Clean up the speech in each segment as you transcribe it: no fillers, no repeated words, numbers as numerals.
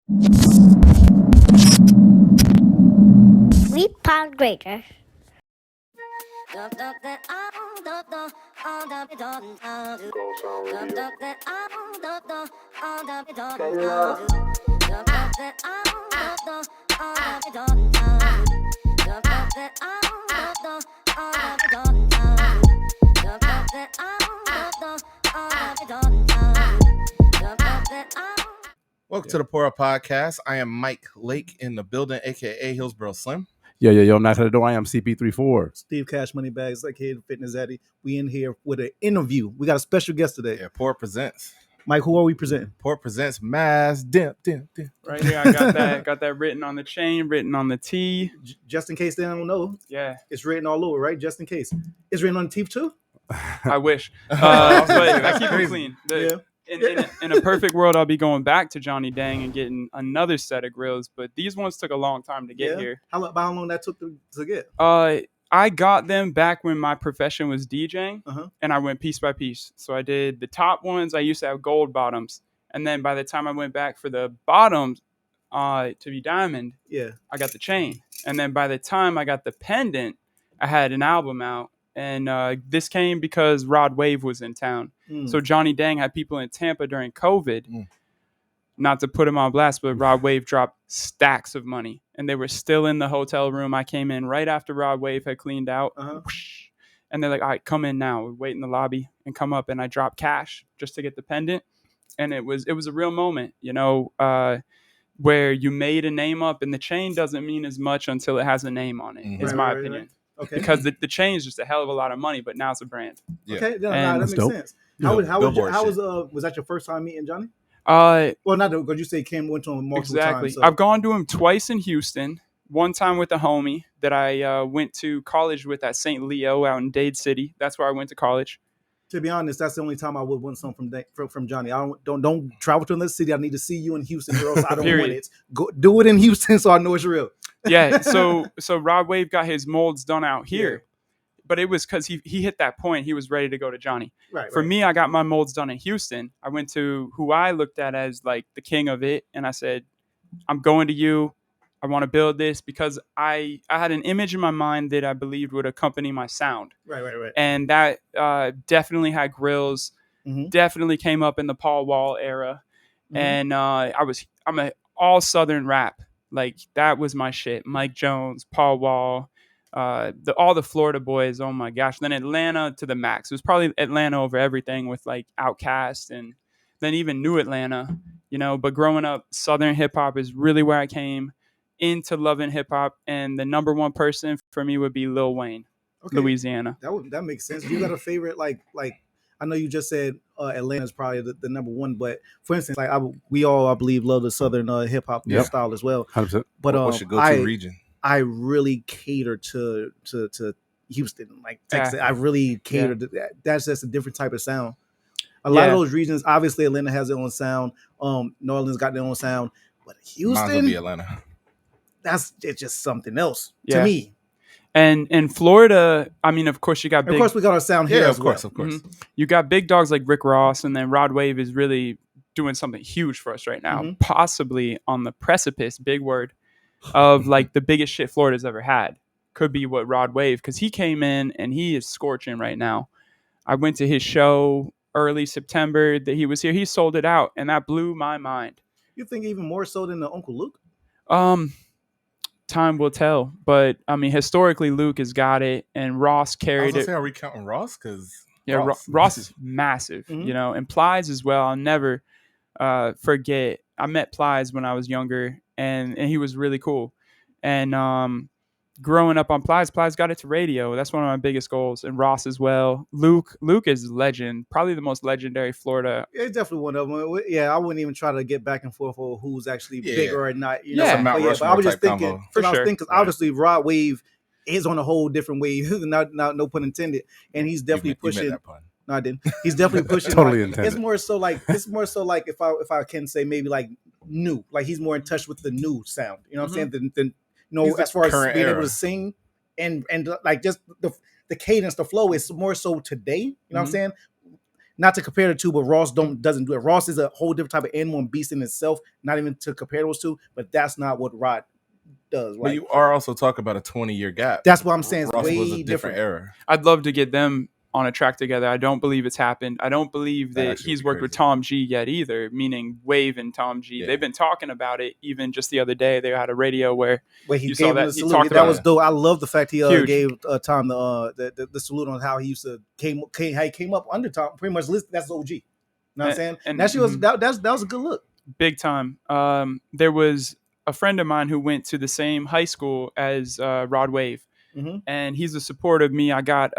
3 pound greater. Welcome to the Pour Up Podcast. I am Mike Lake in the building, aka Hillsboro Slim. Yo, knock on the door. I am CP34. Steve Cash Moneybags, like Kid Fitness Addy. We in here with an interview. We got a special guest today. Yeah, Pour presents. Mike, who are we presenting? Pour presents Mass DEMP. Right here, I got that written on the chain, written on the T. Just in case they don't know. Yeah, it's written all over, right? Just in case. It's written on the teeth too? I wish. But I keep it clean. In a perfect world, I'll be going back to Johnny Dang and getting another set of grills, but these ones took a long time to get here. How long that took to get? I got them back when my profession was DJing, and I went piece by piece. So I did the top ones. I used to have gold bottoms, and then by the time I went back for the bottoms to be diamond, I got the chain. And then by the time I got the pendant, I had an album out. And this came because Rod Wave was in town. So Johnny Dang had people in Tampa during COVID. Not to put him on blast, but Rod Wave dropped stacks of money. And they were still in the hotel room. I came in right after Rod Wave had cleaned out. And they're like, all right, come in now. We wait in the lobby and come up. And I dropped cash just to get the pendant. And it was a real moment, where you made a name up. And the chain doesn't mean as much until it has a name on it, is my opinion. Right. Okay. Because the chain is just a hell of a lot of money, but now it's a brand. Yeah. Okay, that makes sense. Was that your first time meeting Johnny? Well, not because you say Kim went to him multiple times. So. I've gone to him twice in Houston. One time with a homie that I went to college with at St. Leo out in Dade City. That's where I went to college. To be honest, that's the only time I would want something from Johnny. I don't travel to another city. I need to see you in Houston, or else I don't want it. Go do it in Houston, so I know it's real. Yeah, so Rod Wave got his molds done out here, but it was because he hit that point. He was ready to go to Johnny. For me, I got my molds done in Houston. I went to who I looked at as like the king of it, and I said, I'm going to you. I want to build this because I had an image in my mind that I believed would accompany my sound. Right. And that definitely had grills, definitely came up in the Paul Wall era. And I'm a all Southern rap. Like that was my shit. Mike Jones, Paul Wall, all the Florida boys. Oh my gosh. Then Atlanta to the max. It was probably Atlanta over everything with like Outkast and then even New Atlanta, but growing up, Southern hip hop is really where I came into loving hip hop. And the number one person for me would be Lil Wayne, Louisiana. That makes sense. You got a favorite, like, I know you just said Atlanta is probably the number one, but for instance, like we all, I believe, love the Southern hip hop style as well. 100%. But what's your go-to region? I really cater to Houston, like Texas. I really cater to that. That's just a different type of sound. A lot of those regions, obviously, Atlanta has their own sound. New Orleans got their own sound, but Houston, might as well be Atlanta. It's just something else to me. And in Florida, I mean, of course, you got of course we got our sound here. Of course. You got big dogs like Rick Ross, and then Rod Wave is really doing something huge for us right now, possibly on the precipice, big word, of like the biggest shit Florida's ever had. Could be what Rod Wave, because he came in and he is scorching right now. I went to his show early September that he was here. He sold it out, and that blew my mind. You think even more so than the Uncle Luke? Time will tell, but I mean, historically, Luke has got it, and Ross carried it. Are we counting Ross? Because Ross is massive, and Plies as well. I'll never forget. I met Plies when I was younger, and he was really cool. And growing up on Plies got it to radio. That's one of my biggest goals, and Ross as well. Luke is legend, probably the most legendary Florida. It's definitely one of them. Yeah, I wouldn't even try to get back and forth on who's actually bigger or not. But I was just thinking, because obviously Rod Wave is on a whole different wave. not no pun intended, and he's definitely pushing. You made that pun. No, I didn't. He's definitely pushing. Totally intended. It's more so like if I can say maybe like new, like he's more in touch with the new sound. You know what I'm saying? Than as far as being able to sing and like just the cadence, the flow is more so today. You know what I'm saying? not to compare the two, but Ross doesn't do it. Ross is a whole different type of animal and beast in itself. Not even to compare those two, but that's not what Rod does. But you are also talking about a 20-year gap. That's what I'm saying. It's Ross way was a different different era. I'd love to get them on a track together. I don't believe it's happened. I don't believe that he's worked with Tom G yet either, meaning Wave and Tom G. Yeah. They've been talking about it even just the other day. They had a radio where he gave him the salute. That was dope. I love the fact he gave Tom the salute on how he used to how he came up under Tom. Pretty much that's OG. You know what I'm saying? And that was a good look. Big time. There was a friend of mine who went to the same high school as Rod Wave. Mm-hmm. And he's a supporter of me. I got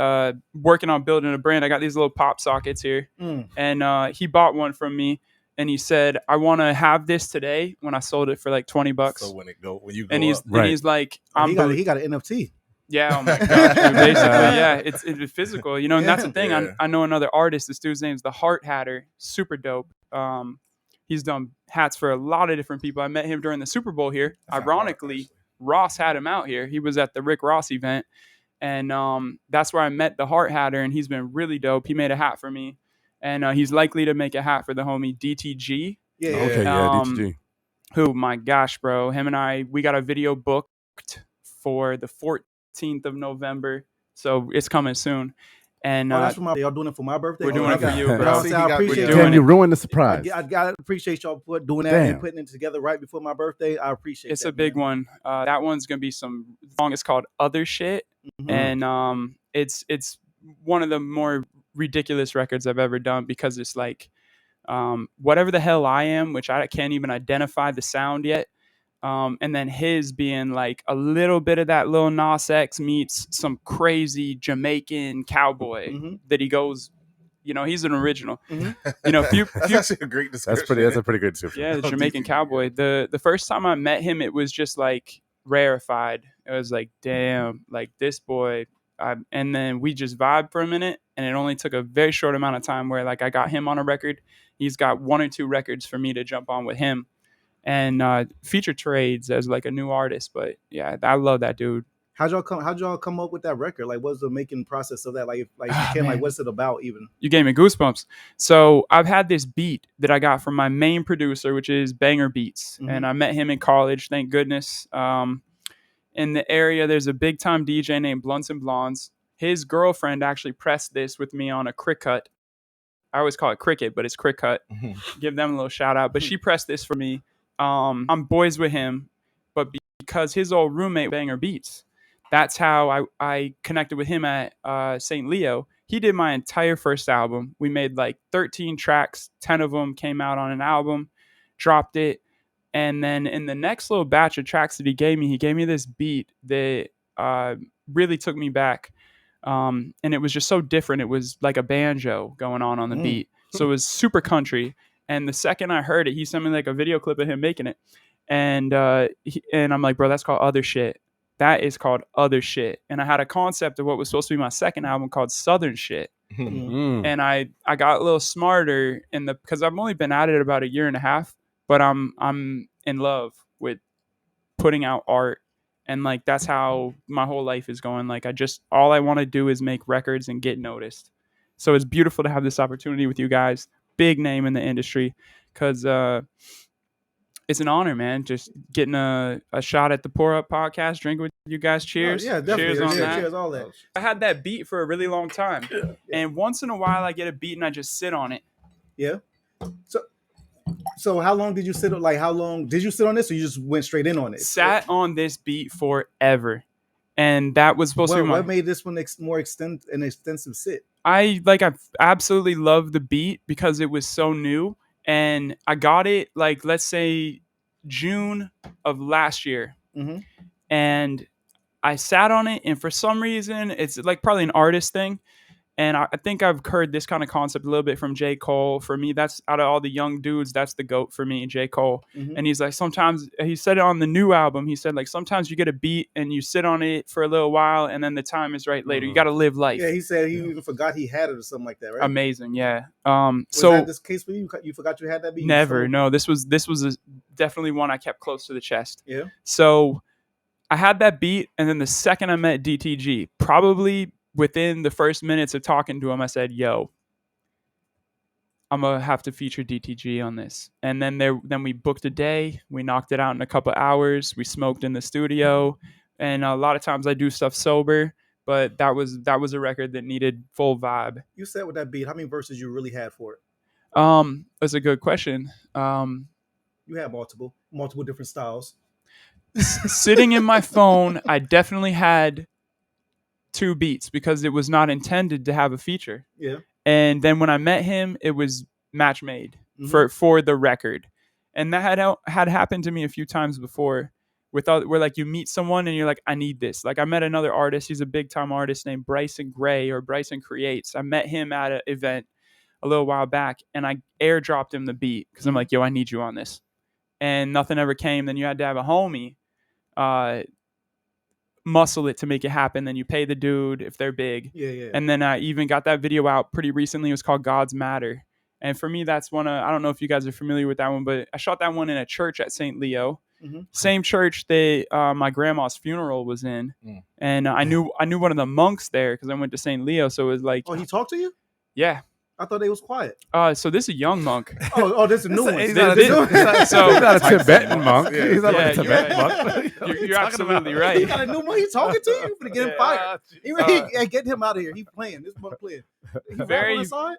working on building a brand. I got these little pop sockets here, and he bought one from me. And he said, "I want to have this today." When I sold it for like $20. So when you go and he's like, he got an NFT. Yeah, oh my god, basically, yeah, it's physical, you know. And that's the thing. Yeah. I know another artist. This dude's name is the Heart Hatter. Super dope. He's done hats for a lot of different people. I met him during the Super Bowl here. That's ironically. Ross had him out here. He was at the Rick Ross event, and that's where I met the Heart Hatter, and he's been really dope. He made a hat for me, and he's likely to make a hat for the homie DTG. Yeah. Okay, DTG. Who, my gosh, bro, him and we got a video booked for the 14th of November, so it's coming soon. And that's for y'all doing it for my birthday. We're doing it for you, bro. I appreciate it. Damn, you ruined the surprise. I appreciate y'all for doing that and putting it together right before my birthday. I appreciate it. It's a big one. That one's gonna be some song. It's called Other Shit, and it's one of the more ridiculous records I've ever done because it's like whatever the hell I am, which I can't even identify the sound yet. And then his being like a little bit of that Lil Nas X meets some crazy Jamaican cowboy that he goes, you know, he's an original. You know, that's actually a great description. That's a pretty good description. Yeah, the Jamaican cowboy. The first time I met him, it was just like rarefied. It was like, damn, like this boy. And then we just vibed for a minute, and it only took a very short amount of time where like I got him on a record. He's got 1 or 2 records for me to jump on with him. And feature trades as like a new artist, but yeah, I love that dude. How'd y'all come up with that record? Like, what's the making process of that? Like what's it about even? You gave me goosebumps. So I've had this beat that I got from my main producer, which is Banger Beats, and I met him in college. Thank goodness. In the area, there's a big time DJ named Blunts and Blondes. His girlfriend actually pressed this with me on a crick cut. I always call it cricket, but it's crick cut. Give them a little shout out. But she pressed this for me. I'm boys with him, but because his old roommate Banger Beats, that's how I connected with him at St. Leo. He did my entire first album. We made like 13 tracks, 10 of them came out on an album, dropped it, and then in the next little batch of tracks that he gave me this beat that really took me back, and it was just so different. It was like a banjo going on the beat, so it was super country. And the second I heard it, he sent me like a video clip of him making it. And I'm like, bro, that's called Other Shit. That is called Other Shit. And I had a concept of what was supposed to be my second album called Southern Shit. And I got a little smarter because I've only been at it about 1.5 years, but I'm in love with putting out art. And like, that's how my whole life is going. Like all I want to do is make records and get noticed. So it's beautiful to have this opportunity with you guys. Big name in the industry, because it's an honor, man. Just getting a shot at the Pour Up podcast, drinking with you guys. Cheers. Yeah, definitely. Cheers on that. Cheers, all that. I had that beat for a really long time, and once in a while I get a beat and I just sit on it. Yeah. So how long did you sit on? Like, how long did you sit on this, or you just went straight in on it? Sat on this beat forever, and that was supposed to be what made this one more extensive sit? I absolutely love the beat because it was so new, and I got it like, let's say June of last year, and I sat on it, and for some reason it's like probably an artist thing, and I think I've heard this kind of concept a little bit from J. Cole. For me, that's out of all the young dudes, that's the GOAT for me, J. Cole. And he's like, sometimes, he said it on the new album, he said like, sometimes you get a beat and you sit on it for a little while and then the time is right later. You got to live life. Yeah, he said he even forgot he had it or something like that, right? Amazing, yeah. Was that this case for you? You forgot you had that beat? Never, no. This was definitely one I kept close to the chest. Yeah. So I had that beat, and then the second I met DTG, probably within the first minutes of talking to him, I said, yo, I'm gonna have to feature DTG on this. And then we booked a day. We knocked it out in a couple hours. We smoked in the studio, and a lot of times I do stuff sober. But that was a record that needed full vibe. You said with that beat, how many verses you really had for it? That's a good question. You had multiple different styles. Sitting in my phone, I definitely had 2 beats because it was not intended to have a feature. Yeah. And then when I met him, it was match made for the record. And that had happened to me a few times before where like you meet someone and you're like, I need this. Like I met another artist, he's a big time artist named Bryson Gray or Bryson Creates. I met him at an event a little while back and I airdropped him the beat because I'm like, yo, I need you on this. And nothing ever came. Then you had to have a homie muscle it to make it happen. Then you pay the dude if they're big. Yeah. And then I even got that video out pretty recently. It was called God's Matter. And for me, that's one of, I don't know if you guys are familiar with that one, but I shot that one in a church at St. Leo. Same church that my grandma's funeral was in. And I knew one of the monks there because I went to St. Leo. So it was like, oh, he talked to you? Yeah. I thought they was quiet. So this is a young monk. Oh, this is a new one. He's not a Tibetan monk. He's not like a Tibetan monk. You're absolutely right. He got a new monk. He's talking to you. You're gonna get him fired. Get him out of here. He's playing. This monk playing.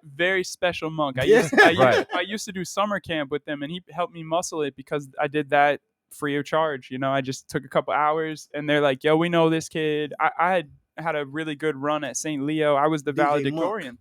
Very special monk. I used to do summer camp with him, and he helped me muscle it because I did that free of charge. You know, I just took a couple hours, and they're like, "Yo, we know this kid." I had a really good run at St. Leo. I was the valedictorian.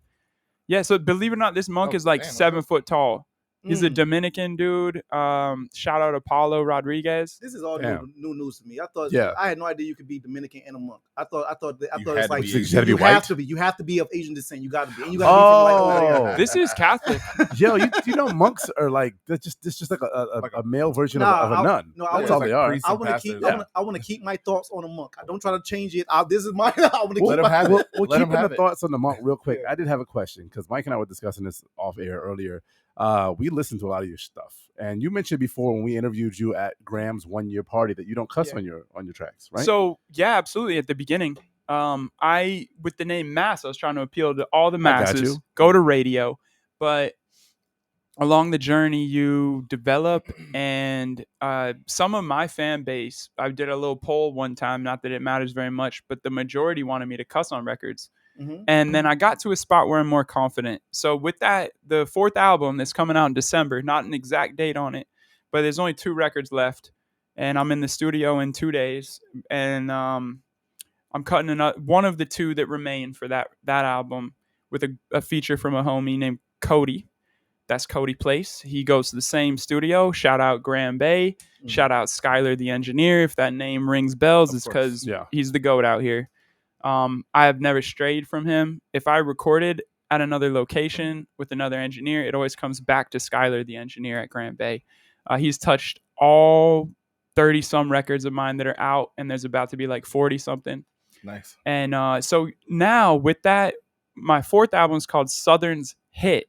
Yeah, so believe it or not, this monk is like 7 foot tall. He's a Dominican dude. Shout out Apollo Rodriguez. This is all new news to me. I thought I had no idea you could be Dominican and a monk. I thought it's like you have to be of Asian descent. You got to be. And you got to be from this is Catholic. Yo, you know monks are like it's just like a male version of a nun. No, that's all they are. I want to keep my thoughts on a monk. I don't try to change it. This is my. I want to let keep him have it. We'll keep the thoughts on the monk real quick. I did have a question because Mike and I were discussing this off air earlier. We listened to a lot of your stuff, and you mentioned before when we interviewed you at Graham's 1 year party that you don't cuss on your tracks, right? So yeah, absolutely. At the beginning, I with the name Mass, I was trying to appeal to all the masses. Go to radio, but along the journey, you develop, and some of my fan base. I did a little poll one time. Not that it matters very much, but the majority wanted me to cuss on records. And then I got to a spot where I'm more confident. So with that, the 4th album that's coming out in December, not an exact date on it, but there's only 2 records left. And I'm in the studio in 2 days. And I'm cutting one of the 2 that remain for that album with a feature from a homie named Cody. That's Cody Place. He goes to the same studio. Shout out Graham Bay. Shout out Skylar the engineer. If that name rings bells, it's because he's the GOAT out here. I have never strayed from him. If I recorded at another location with another engineer, it always comes back to Skylar, the engineer at Grand Bay. He's touched all 30 some records of mine that are out, and there's about to be like 40 something. Nice. And so now with that, my 4th album is called Southern's Hit,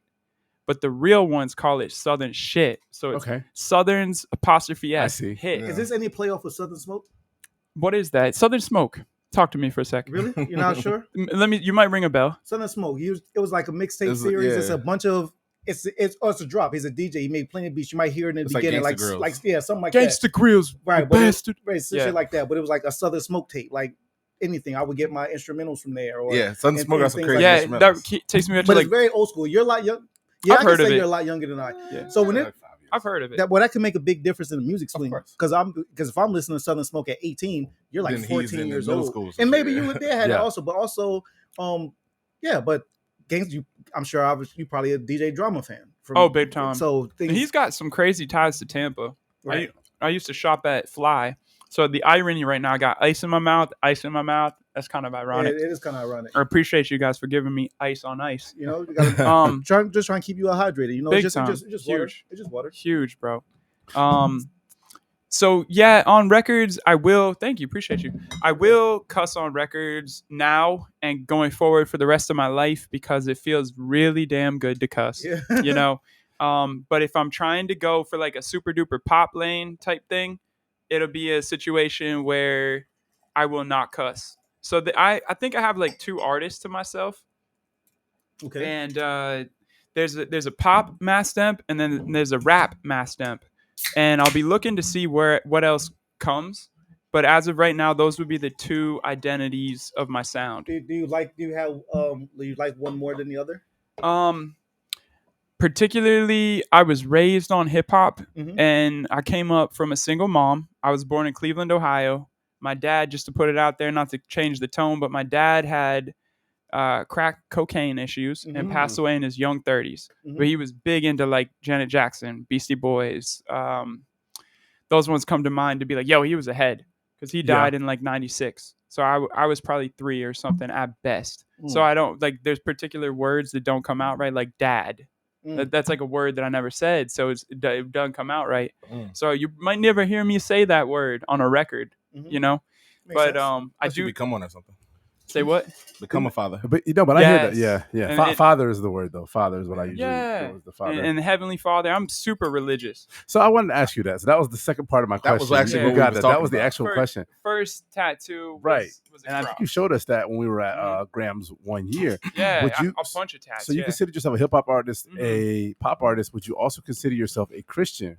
but the real ones call it Southern Shit. So it's Southern's *S hit. Yeah. Is this any playoff with Southern Smoke? What is that? Southern Smoke. Talk to me for a second. Really? You're not sure? You might ring a bell. Southern Smoke. It was like a mixtape series. Yeah. It's a bunch of. It's a drop. He's a DJ. He made plenty of beats. You might hear it in the beginning, like something like Gangsta that. Grills, right? Bastard, shit like that. But it was like a Southern Smoke tape, like anything. I would get my instrumentals from there. Or, Southern Smoke got some crazy instrumentals. That takes me back to but it's very old school. You're a lot young. Yeah, I've heard of it. You're a lot younger than I. Yeah. So when I've heard of it. That can make a big difference in the music swing. Because if I'm listening to Southern Smoke at 18, you're like 14 years old, and maybe you were there had it also. But also, but Gangsta, I'm sure you probably a DJ Drama fan. Big time. So he's got some crazy ties to Tampa. Right. I used to shop at Fly. So the irony right now, I got ice in my mouth. That's kind of ironic. Yeah, it is kind of ironic. I appreciate you guys for giving me ice on ice. You know, you gotta, just trying to keep you hydrated. You know, big just time. Just huge. Water. It's just water. Huge, bro. So yeah, on records, I will. Thank you, appreciate you. I will cuss on records now and going forward for the rest of my life because it feels really damn good to cuss. Yeah. You know. But if I'm trying to go for like a super duper pop lane type thing, it'll be a situation where I will not cuss. So I think I have like 2 artists to myself. Okay. And there's a pop mass demp, and then there's a rap mass demp, and I'll be looking to see what else comes. But as of right now, those would be the two identities of my sound. Do you like one more than the other? Particularly, I was raised on hip hop, Mhm. and I came up from a single mom. I was born in Cleveland, Ohio. My dad, just to put it out there, not to change the tone, but my dad had crack cocaine issues and passed away in his young 30s. But he was big into like Janet Jackson, Beastie Boys. Those ones come to mind to be like, yo, he was ahead because he died in like 96. So I was probably 3 or something at best. So I don't like, there's particular words that don't come out right, like dad. That's like a word that I never said. So it doesn't come out right. So you might never hear me say that word on a record, you know? Makes But sense. I do become one or something. Say what? Become a father. But I hear that. Yes. Yeah. And Father is the word though. Father is what I usually Yeah. do, is the father. And the Heavenly Father, I'm super religious. So I wanted to ask you that. So that was the second part of my question. That was actually You what we got was that. That talking was the about. actual question. First tattoo was, Right. was a And I think cross. you showed us that when we were at Graham's 1 year. Yeah, Would you, a bunch of tats. So you yeah. considered yourself a hip hop artist, a pop artist. Would you also consider yourself a Christian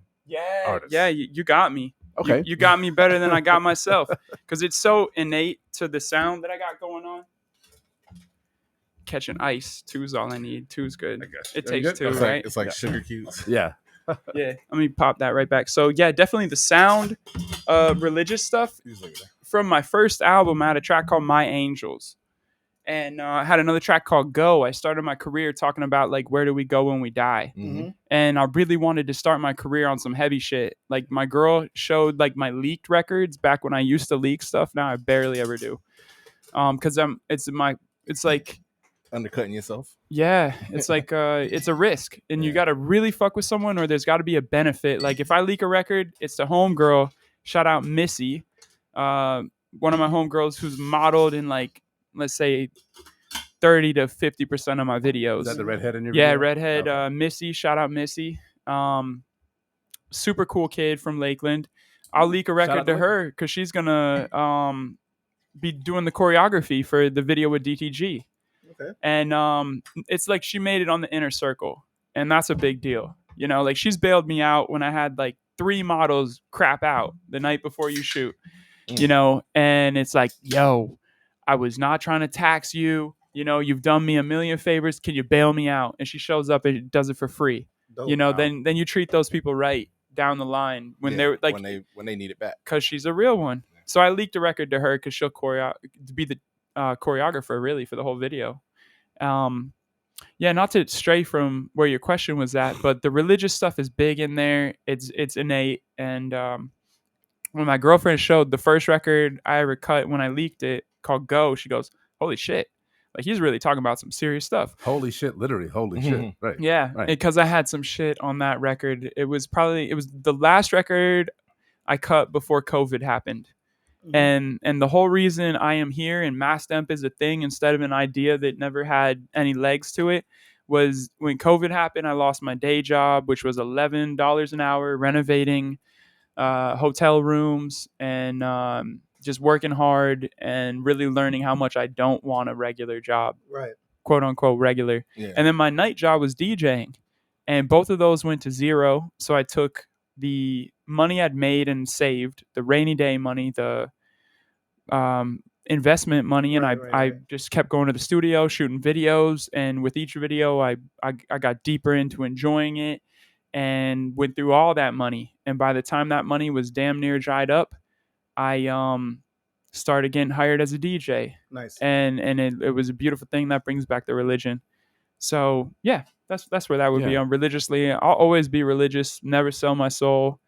artist? Yeah, you got me. Okay. You got me better than I got myself because it's so innate to the sound that I got going on. Catching ice, 2's all I need. 2's good. I guess. It Are you takes good? 2, It's right? like, it's like sugar cubes. Yeah. Yeah, let me pop that right back. So yeah, definitely the sound, religious stuff. From my first album, I had a track called My Angels, and I had another track called Go. I started my career talking about like where do we go when we die, and I really wanted to start my career on some heavy shit. Like my girl showed like my leaked records back when I used to leak stuff. Now I barely ever do, because it's like Undercutting yourself. yeah, it's like it's a risk, and you got to really fuck with someone, or there's got to be a benefit. Like if I leak a record, it's the homegirl. Shout out Missy, one of my homegirls who's modeled in like let's say 30 to 50% of my videos. Is that the redhead in your Yeah, video? redhead. Okay. Missy, shout out Missy. Super cool kid from Lakeland. I'll leak a record to her because she's gonna be doing the choreography for the video with DTG. Okay. And it's like she made it on the inner circle, and that's a big deal. You know, like she's bailed me out when I had like 3 models crap out the night before you shoot. You know, and it's like, yo, I was not trying to tax you. You know, you've done me a million favors. Can you bail me out? And she shows up and does it for free. Dope. You know, then you treat those people right down the line when they're like when they need it back, because she's a real one. So I leaked a record to her because she'll be the choreographer really for the whole video. Yeah, not to stray from where your question was at, but the religious stuff is big in there. It's innate. And when my girlfriend showed the first record I ever cut when I leaked it called Go, she goes, holy shit. Like he's really talking about some serious stuff. Holy shit, literally, holy shit. Right. Yeah, right. Because I had some shit on that record. It was the last record I cut before COVID happened. And the whole reason I am here and mass demp is a thing instead of an idea that never had any legs to it was when COVID happened. I lost my day job, which was $11 an hour renovating hotel rooms and just working hard and really learning how much I don't want a regular job, Right. quote unquote regular. Yeah. And then my night job was DJing, and both of those went to zero. So I took the money I'd made and saved, the rainy day money, the investment money, and I just kept going to the studio, shooting videos. And with each video, I got deeper into enjoying it and went through all that money. And by the time that money was damn near dried up, I started getting hired as a DJ. Nice. And it was a beautiful thing that brings back the religion. So yeah, that's where that would be. Religiously, I'll always be religious, never sell my soul.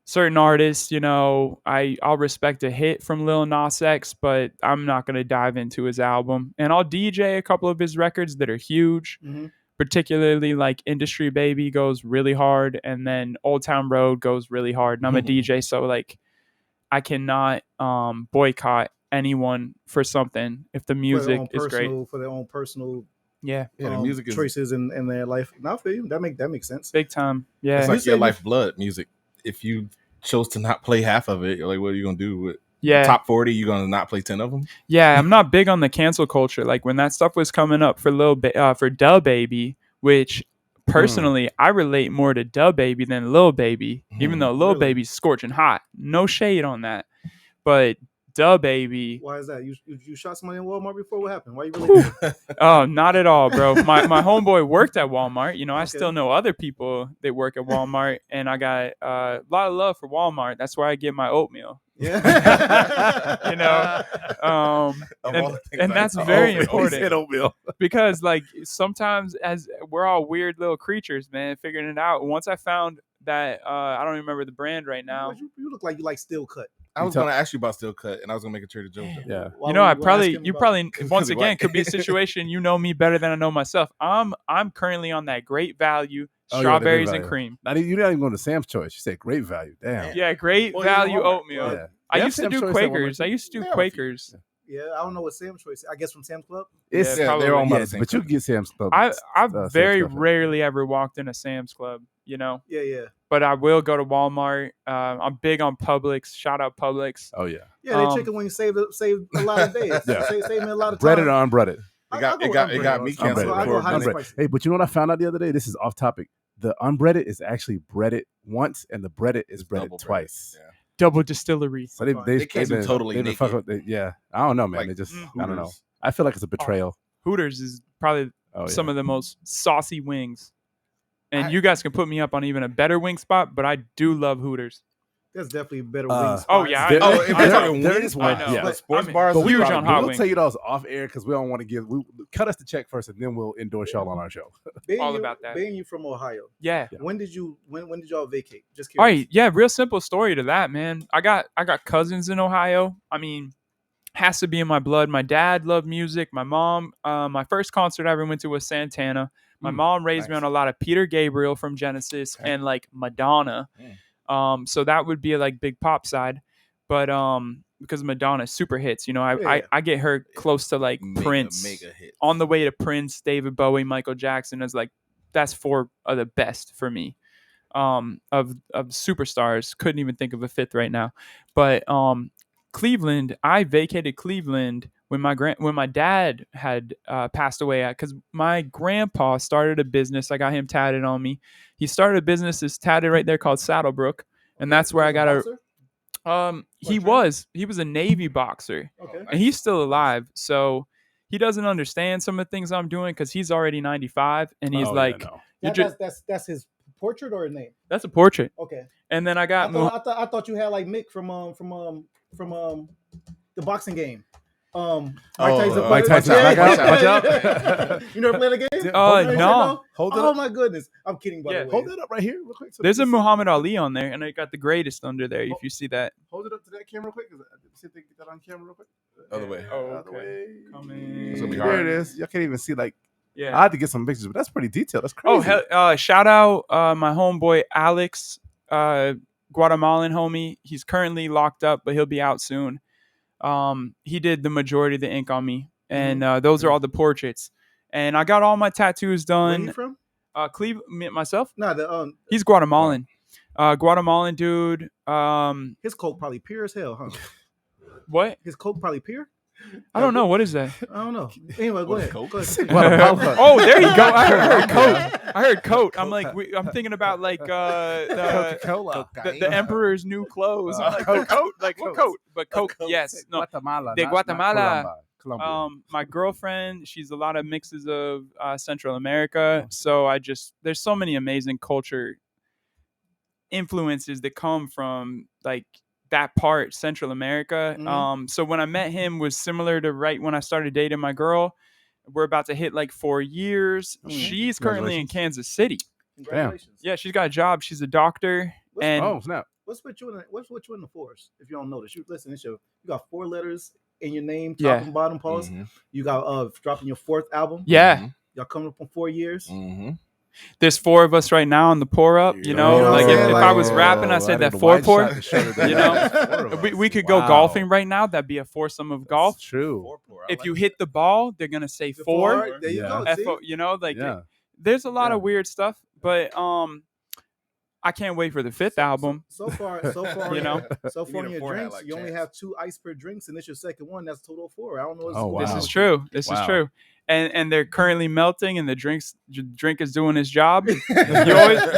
Certain artists, you know, I'll respect a hit from Lil Nas X, but I'm not going to dive into his album. And I'll DJ a couple of his records that are huge, particularly like Industry Baby goes really hard, and then Old Town Road goes really hard. And I'm a DJ, so like I cannot boycott anyone for something if the music is great. For their own personal the music is choices in their life. Now for you, that makes sense. Big time. Yeah. It's like your lifeblood music. If you chose to not play half of it, you're like, what are you gonna do with Yeah. top 40, you're gonna not play 10 of them. Yeah, I'm not big on the cancel culture. Like when that stuff was coming up for for Da Baby, which personally I relate more to Da Baby than Lil Baby, even though Lil Baby's scorching hot. No shade on that, but Da Baby. Why is that? You shot somebody in Walmart before? What happened? Why you really? Oh, not at all, bro. My homeboy worked at Walmart. You know, I still know other people that work at Walmart, and I got a lot of love for Walmart. That's where I get my oatmeal. Yeah. You know, and that's very important because like sometimes as we're all weird little creatures, man, figuring it out. Once I found that I don't remember the brand right now. You look like you like steel cut. I was going to ask you about steel cut, and I was going to make a Trader Joe's. Yeah. You know, you probably once again could be a situation. You know me better than I know myself. I'm currently on that Great Value strawberries and cream. You're not even going to Sam's Choice. You said Great Value. Damn. Yeah, Great Value oatmeal. Yeah. I used to do Quakers. Quakers. Yeah, I don't know what Sam's Choice. I guess from Sam's Club. It's they're all but you can get Sam's Club. I've very rarely ever walked in a Sam's Club. You know. Yeah. But I will go to Walmart. I'm big on Publix. Shout out Publix. Oh yeah. Yeah, their chicken wings save a lot of days. Yeah. Save me a lot of time. Breaded or unbreaded? It got me canceled. Unbreaded. Hey, but you know what I found out the other day? This is off topic. The unbreaded is actually breaded once, and the breaded is breaded twice. Yeah. Double distillery. So they can't be totally naked. Yeah, I don't know, man. Like, they just Hooters. I don't know. I feel like it's a betrayal. Hooters is probably some of the most saucy wings. And you guys can put me up on even a better wing spot, but I do love Hooters. There's definitely a better wings. Oh yeah, there is one. I know. Yeah, sports bars. But huge on hot we'll wings. tell you those off air because we don't want to give. Cut us the check first, and then we'll endorse y'all on our show. All about that. Being you from Ohio. Yeah. When did y'all vacate? Just curious. All right. Yeah. Real simple story to that, man. I got cousins in Ohio. I mean, has to be in my blood. My dad loved music. My mom. My first concert I ever went to was Santana. My mom raised me on a lot of Peter Gabriel from Genesis and like Madonna. So that would be like big pop side, but because Madonna super hits, you know, I get her close to like Prince, mega hits. On the way to Prince, David Bowie, Michael Jackson is like that's four of the best for me. Of superstars, couldn't even think of a fifth right now, but Cleveland, I vacated Cleveland when my dad had passed away, because my grandpa started a business. I got him tatted on me. He started a business that's tatted right there called Saddlebrook, and that's where I got a. He was a Navy boxer, and he's still alive. So he doesn't understand some of the things I'm doing because he's already 95, and he's that's his portrait or a name? That's a portrait. Okay. And then I thought you had like Mick from the boxing game. Mike Tyson. Watch out. You never played a game? No. Hold it oh up. my goodness. I'm kidding, by the way. Hold that up right here real quick. There's a Muhammad Ali on there, and I got the greatest under there, if you see that. Hold it up to that camera real quick. See if they get that on camera real quick. Other way. Other way. It's gonna be There hard. it is. Y'all can't even see like. Yeah. I had to get some pictures, but that's pretty detailed. That's crazy. Shout out my homeboy Alex, Guatemalan homie. He's currently locked up, but he'll be out soon. He did the majority of the ink on me, and those are all the portraits. And I got all my tattoos done. Where you from? Cleveland, myself. No, he's Guatemalan. Guatemalan dude. His coke probably pure as hell, huh? What? His coke probably pure? I don't know. What is that? I don't know. Anyway, go ahead. Oh, there you go. I heard coat. I heard coat. I'm like, I'm thinking about like the Emperor's new clothes. I'm like, coat. Like what coat? But coat. Yes. No. De Guatemala. My girlfriend, she's a lot of mixes of Central America. So there's so many amazing culture influences that come from like that part, Central America. So when I met him was similar to right when I started dating my girl. We're about to hit like 4 years. She's currently in Kansas City. Congratulations. Yeah, she's got a job. She's a doctor. Snap. What's with you in the force? If you don't notice, you got 4 letters in your name, top and bottom pause. You got dropping your 4th album. Yeah. Y'all coming up on 4 years. There's 4 of us right now on the pour up, you know, like if I was rapping, I said that 4 pour, you know, we could go golfing right now. That'd be a foursome of golf. That's true. If you hit the ball, they're going to say 4. There you go. F-O, you know, like there's a lot of weird stuff, but I can't wait for the fifth album. So far, You know? so You far need in a your four hat drinks, like you only Chance. have 2 ice per drinks, and it's your second one. That's total of 4. I don't know what's Oh, going wow. This on. is true. This is Wow. true. And they're currently melting, and the drink is doing his job. you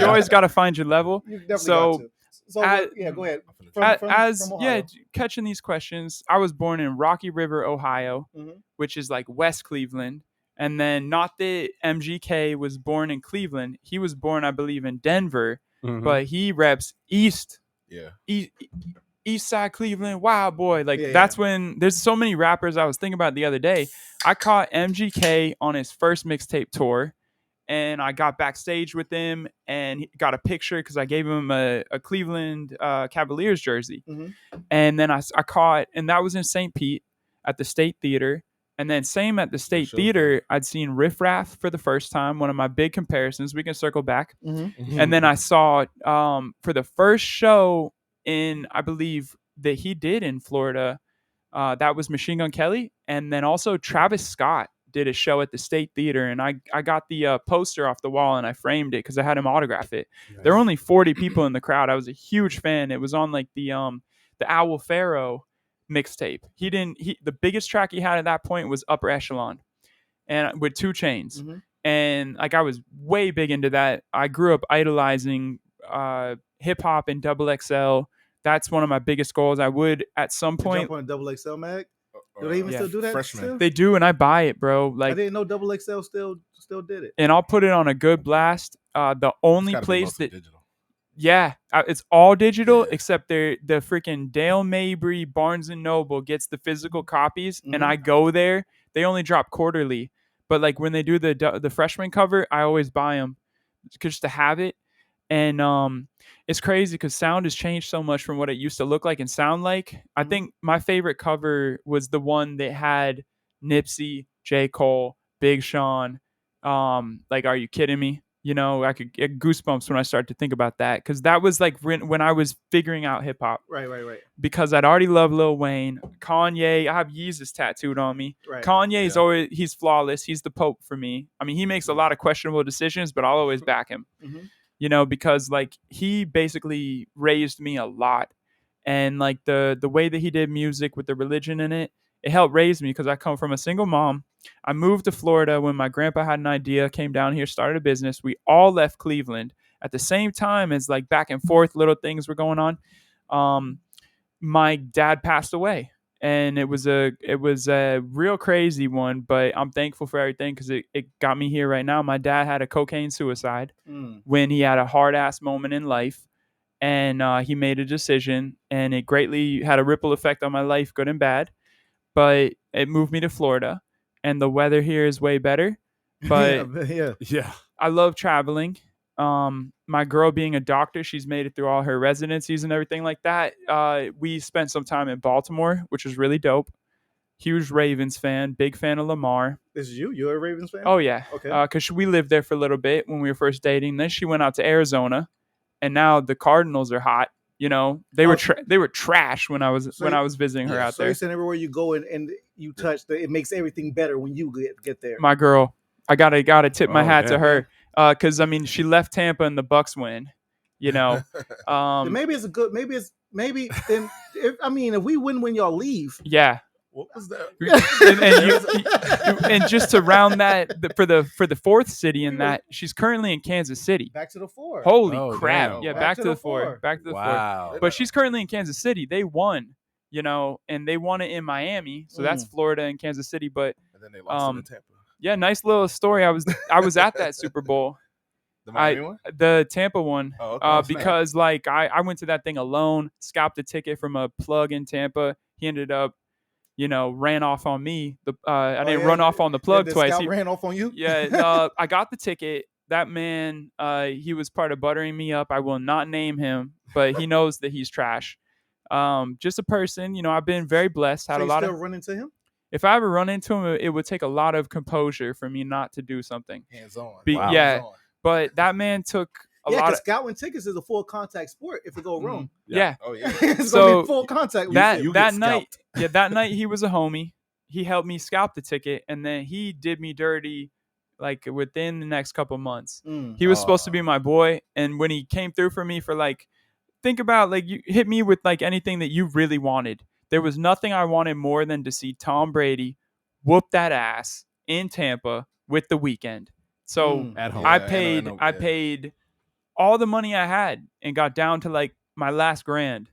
always got to find your level. You definitely So, got to. So at- go ahead. From Ohio. catching these questions, I was born in Rocky River, Ohio, Mhm. which is like West Cleveland. And then not that MGK was born in Cleveland. He was born, I believe, in Denver, Mhm. but he reps East Side Cleveland. Wow, boy. Like, that's when there's so many rappers I was thinking about the other day. I caught MGK on his first mixtape tour, and I got backstage with him and he got a picture because I gave him a Cleveland Cavaliers jersey. Mhm. And then I caught, and that was in St. Pete at the State Theater. And then same at the State Theater, I'd seen Riff Raff for the first time, one of my big comparisons. We can circle back. Mhm. And then I saw for the first show I believe that he did in Florida, that was Machine Gun Kelly. And then also Travis Scott did a show at the State Theater, and I got the poster off the wall and I framed it because I had him autograph it. Nice. There were only 40 people in the crowd. I was a huge fan. It was on like the Owl Pharaoh mixtape. The biggest track he had at that point was Upper Echelon, and with 2 Chainz. Mm-hmm. And like I was way big into that. I grew up idolizing hip hop and Double XL. That's one of my biggest goals. I would at some point jump on a Double XL mag. Do they even still do that? Freshman. Still? They do, and I buy it, bro. Like, I didn't know Double XL still did it. And I'll put it on a good blast. The only place that digital. Yeah, it's all digital except the freaking Dale Mabry Barnes and Noble gets the physical copies, and I go there. They only drop quarterly, but like when they do the freshman cover, I always buy them just to have it. And it's crazy because sound has changed so much from what it used to look like and sound like. I think my favorite cover was the one that had Nipsey, J. Cole, Big Sean. Like, are you kidding me? You know, I could get goosebumps when I start to think about that, because that was like when I was figuring out hip hop. Right. Because I'd already loved Lil Wayne, Kanye. I have Yeezus tattooed on me. Right. Kanye is he's flawless. He's the Pope for me. I mean, he makes a lot of questionable decisions, but I'll always back him. You know, because like he basically raised me a lot, and like the way that he did music with the religion in it, it helped raise me because I come from a single mom. I moved to Florida when my grandpa had an idea, came down here, started a business. We all left Cleveland at the same time as like back and forth little things were going on. My dad passed away, and it was a real crazy one, but I'm thankful for everything because it got me here right now. My dad had a cocaine suicide when he had a hard ass moment in life, and he made a decision, and it greatly had a ripple effect on my life, good and bad. But it moved me to Florida, and the weather here is way better. But yeah, I love traveling. My girl being a doctor, she's made it through all her residencies and everything like that. We spent some time in Baltimore, which was really dope. Huge Ravens fan, big fan of Lamar. This is you? You're a Ravens fan? Oh yeah. Okay. Because we lived there for a little bit when we were first dating. Then she went out to Arizona, and now the Cardinals are hot. You know, they were trash when I was visiting her out there. So you're saying everywhere you go and you touch, it makes everything better when you get there. My girl, I gotta tip my hat to her, because I mean she left Tampa and the Bucks win. You know, maybe it's a good. Maybe then. If we win when y'all leave. Yeah. What was that? And just to round that for the fourth city in that, she's currently in Kansas City. Back to the 4. Holy crap! Damn. Yeah, back to the 4. Back to the 4. But she's currently in Kansas City. They won, you know, and they won it in Miami. So that's Florida and Kansas City. But and then they lost to Tampa. Yeah, nice little story. I was at that Super Bowl. The Miami one? The Tampa one. Oh, okay. Because like I went to that thing alone, scalped a ticket from a plug in Tampa. He ended up, you know, ran off on me. I didn't run off on the plug twice. He ran off on you? Yeah, I got the ticket. That man, he was part of buttering me up. I will not name him, but he knows that he's trash. Just a person, you know, I've been very blessed. Had so a lot of run into him? If I ever run into him, it would take a lot of composure for me not to do something. Hands on. Wow. Yeah. Hands on. But that man took a lot because of scouting tickets is a full contact sport if it go wrong. Yeah. Oh yeah. It's So gonna be full contact. That night he was a homie. He helped me scalp the ticket, and then he did me dirty like within the next couple months. He was supposed to be my boy, and when he came through for me for like, think about like you hit me with like anything that you really wanted. There was nothing I wanted more than to see Tom Brady whoop that ass in Tampa with The Weeknd. So At home. I Yeah, I paid all the money I had and got down to like my last grand,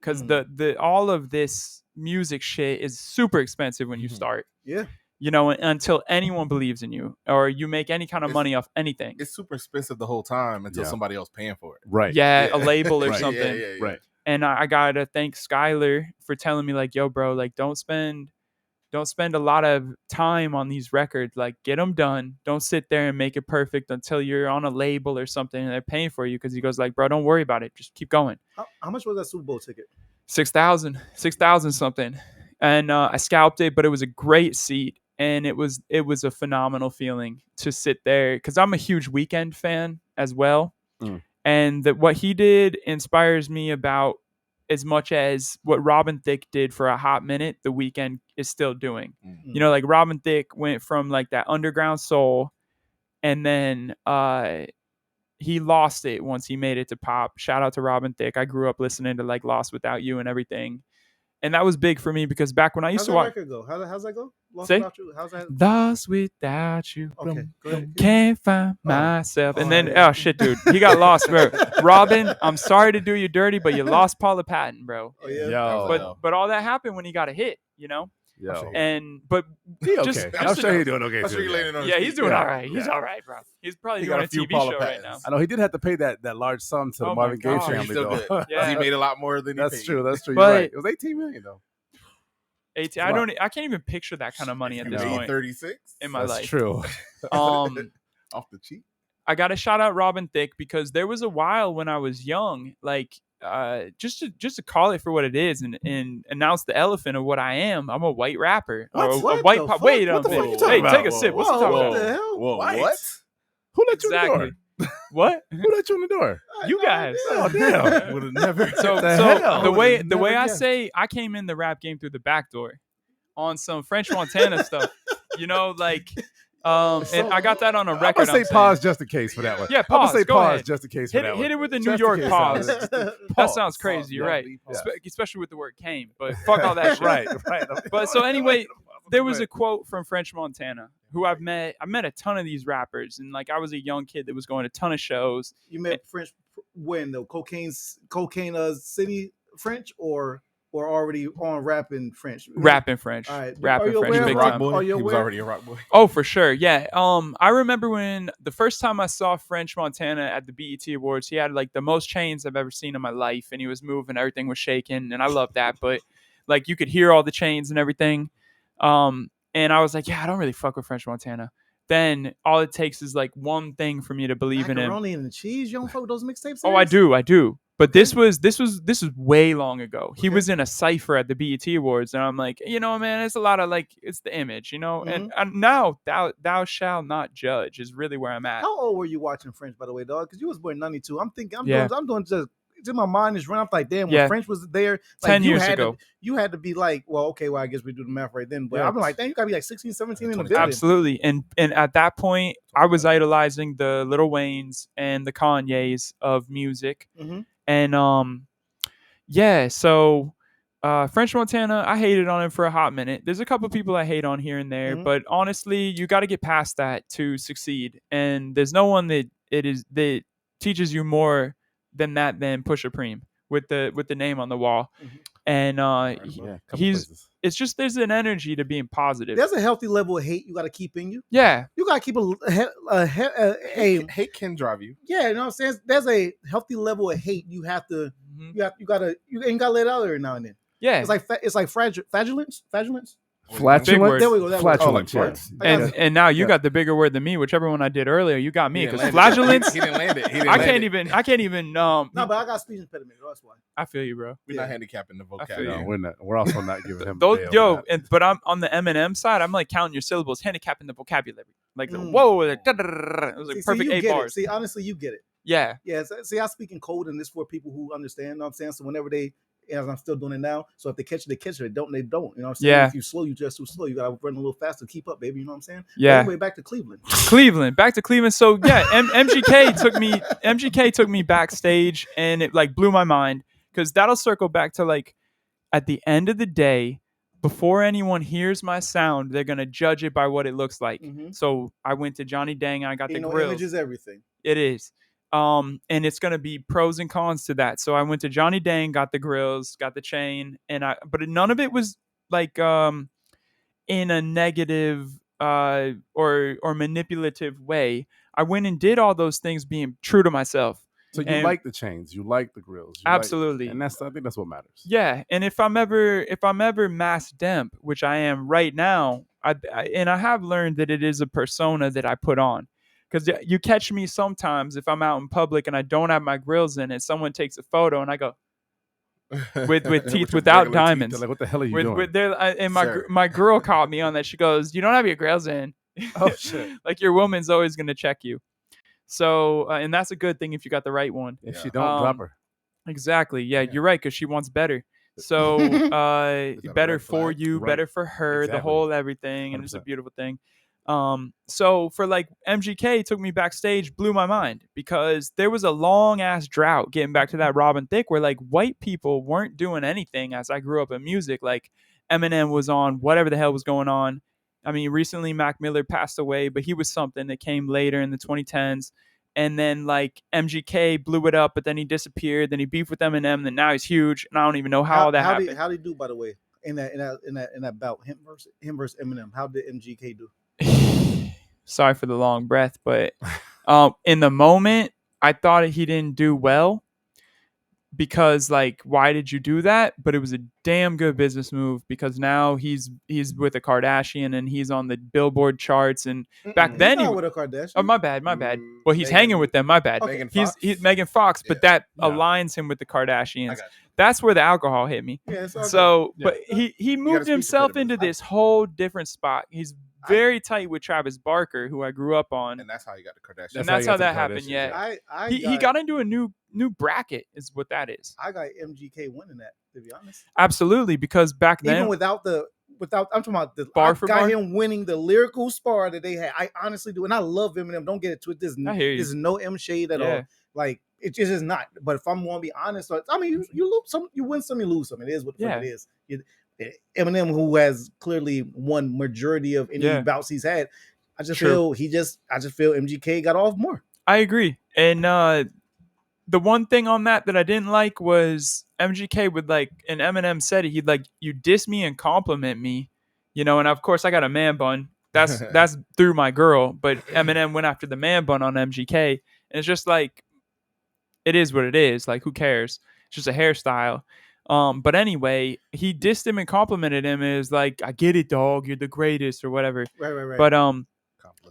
because the all of this music shit is super expensive when you start. Yeah. You know, until anyone believes in you or you make any kind of money off anything. It's super expensive the whole time until somebody else paying for it. Right. Yeah, a label or Right. something. Yeah. Right. And I gotta thank Skylar for telling me like, yo, bro, like don't spend a lot of time on these records. Like, get them done. Don't sit there and make it perfect until you're on a label or something and they're paying for you. Because he goes like, bro, don't worry about it. Just keep going. How much was that Super Bowl ticket? 6,000 something. And I scalped it, but it was a great seat. And it was a phenomenal feeling to sit there, because I'm a huge Weeknd fan as well. And what he did inspires me about as much as what Robin Thicke did for a hot minute, The Weeknd is still doing. You know, like Robin Thicke went from like that underground soul, and then he lost it once he made it to pop. Shout out to Robin Thicke. I grew up listening to like Lost Without You and everything. And that was big for me because back when I used to watch. How's that record go? How's that go? Lost Say? Without You? How's that? Lost without you. Okay, go ahead. Can't find myself. And then, yeah. oh shit, dude. He got lost, bro. Robin, I'm sorry to do you dirty, but you lost Paula Patton, bro. Oh, yeah. Yo. But all that happened when he got a hit, you know? Yo. And but He just, okay. just I'm to sure know- he's doing okay. I'm sure too, you're yeah. laying on his Yeah, he's feet. doing Yeah. all right. He's Yeah. all right, bro. He's probably He doing got a a few TV Paula show right Pattons. now. I know he did have to pay that large sum to the Oh my Marvin Gaye God. family, He's still though. good. Yeah. He made a lot more than he That's paid. true. That's true. But- You're right. It was 18 million though. 18. I can't even picture that kind of money at this No. point 36 in my That's life. true. off the cheap. I got to shout out Robin Thicke because there was a while when I was young, like just to call it for what it is and announce the elephant of what I am. I'm a white rapper. What? Or a What white the pop. fuck? Wait, What the fuck you hey, talking take about? a sip. What's he Whoa, talking what about? the hell? Whoa, White? what? Who let you in the Exactly. door? What? Who let you in the door? You guys. Oh, damn. Would have never. So the hell? the way Never I guessed. say I came in the rap game through the back door on some French Montana stuff. You know, like and I got that on a I'm record. gonna say pause just in case for that one. Yeah, I'm gonna pause. say Go pause ahead. just in case for that one. Hit it with the New Just in York case. pause. Pause. That sounds crazy. You're right. Yeah. Especially with the word came, but fuck all that shit. Right. But so anyway, there was a quote from French Montana, who I met a ton of these rappers, and like I was a young kid that was going to a ton of shows. You met French when the cocaine city French or already on rapping French? Rapping French. All right. Rapping Are you French. aware Big of Rock time. boy. Are you He was aware? already a rock boy. Oh, for sure. Yeah. I remember when the first time I saw French Montana at the BET Awards, he had like the most chains I've ever seen in my life, and he was moving, everything was shaking, and I love that. But like you could hear all the chains and everything. And I was like, yeah, I don't really fuck with French Montana. Then all it takes is like one thing for me to believe in him. Macaroni and cheese. You don't fuck with those mixtapes? Oh, I do. But this was way long ago. He was in a cipher at the BET Awards, and I'm like, you know, man, it's a lot of like, it's the image, you know. And now thou shalt not judge is really where I'm at. How old were you watching French, by the way, dog? Because you was born in '92. I'm thinking, Yeah. I'm doing just. My mind is running. I'm like, damn, when Yeah. French was there, like, 10 years ago. you had to be like, well, okay, well, I guess we do the math right then. But Yeah. I'm like, damn, you gotta be like 16, 17 in the building. Absolutely. And at that point, I was idolizing the Lil Waynes and the Kanyes of music. Mhm. And yeah, so French Montana, I hated on him for a hot minute. There's a couple people I hate on here and there, Mhm. but honestly, you got to get past that to succeed. And there's no one that teaches you more than Pusha Preem with the name on the wall. Mhm. And Yeah, it's just there's an energy to being positive. There's a healthy level of hate you got to keep in you. Yeah. You got to keep a Hate can drive you. yeah, you know what I'm saying? There's a healthy level of hate you have to you ain't gotta let it out every now and then. Yeah. It's like flatulence. Flatulence. There we go. That Flatulence. Oh, like Yes. And and now you Yeah. got the bigger word than me, whichever one I did earlier. You got me He because didn't land it. flatulence. He didn't land it. He didn't I land can't even. No, but I got speech impediment. That's why. I feel you, bro. We're not handicapping the feel vocabulary. you. No, we're not. We're also not giving him. Those, a day yo, over that. but I'm on the Eminem side. I'm like counting your syllables, handicapping the vocabulary. Like Mm. whoa, like, da-da-da-da-da. It was like perfect you 8 get bars. it. See, honestly, you get it. Yeah, Yeah. See, I speak in code, and this for people who understand. You know what I'm saying? So whenever they as I'm still doing it now. So if they catch it, they catch it. They don't. You know what I'm saying? Yeah. If you slow, you just too slow. You gotta run a little faster to keep up, baby. You know what I'm saying? Yeah. But anyway, back to Cleveland. Back to Cleveland. So yeah, MGK took me backstage, and it like blew my mind, because that'll circle back to like, at the end of the day, before anyone hears my sound, they're gonna judge it by what it looks like. Mhm. So I went to Johnny Dang. I got the grills. Image is everything. It is. And it's gonna be pros and cons to that. So I went to Johnny Dang, got the grills, got the chain, but none of it was like in a negative or manipulative way. I went and did all those things being true to myself. So you like the chains, you like the grills, absolutely, and I think that's what matters. Yeah, and if I'm ever mass DEMP, which I am right now, I have learned that it is a persona that I put on, because you catch me sometimes if I'm out in public and I don't have my grills in, and someone takes a photo and I go with teeth without diamonds. Teeth, like, what the hell are you doing? And my girl caught me on that. She goes, "You don't have your grills in." Oh shit! Like, your woman's always gonna check you. So and that's a good thing if you got the right one. If she don't, drop her. Exactly. Yeah, you're right, because she wants better. So better for you, better for her, the whole everything, and 100%. It's a beautiful thing. So for like MGK took me backstage, blew my mind, because there was a long ass drought, getting back to that Robin Thicke, where like white people weren't doing anything as I grew up in music. Like Eminem was on whatever the hell was going on. I mean, recently Mac Miller passed away, but he was something that came later in the 2010s. And then like MGK blew it up, but then he disappeared. Then he beefed with Eminem, and now he's huge. And I don't even know how that happened. How did he do, by the way, in that bout, him versus Eminem? How did MGK do? Sorry for the long breath, but in the moment, I thought he didn't do well, because like, why did you do that? But it was a damn good business move, because now he's with a Kardashian, and he's on the Billboard charts. And back then he's not with a Kardashian. Oh, my bad. Well, he's hanging with them. My bad. Okay. He's Megan Fox, but that aligns him with the Kardashians. That's where the alcohol hit me. Yeah, so, but he moved himself into this whole different spot. He's very tight with Travis Barker, who I grew up on, and that's how you got the Kardashians. And that's how that happened. Yeah, he got into a new bracket, is what that is. I got MGK winning that, to be honest. Absolutely, because back then, even without I'm talking about the bar for bar, him winning the lyrical spar that they had. I honestly do, and I love Eminem. Don't get it twisted. There's no M shade at all. Like, it just is not. But if I'm going to be honest, I mean, you lose some, you win some, you lose some. It is what it is. Eminem, who has clearly won majority of any bouts he's had, I just feel MGK got off more. I agree, and the one thing on that I didn't like was MGK would like, and Eminem said it, he'd like, you diss me and compliment me, and of course I got a man bun. That's through my girl, but Eminem went after the man bun on MGK, and it's just like, it is what it is. Like, who cares? It's just a hairstyle. But anyway, he dissed him and complimented him as like, I get it, dog, you're the greatest, or whatever. Right. But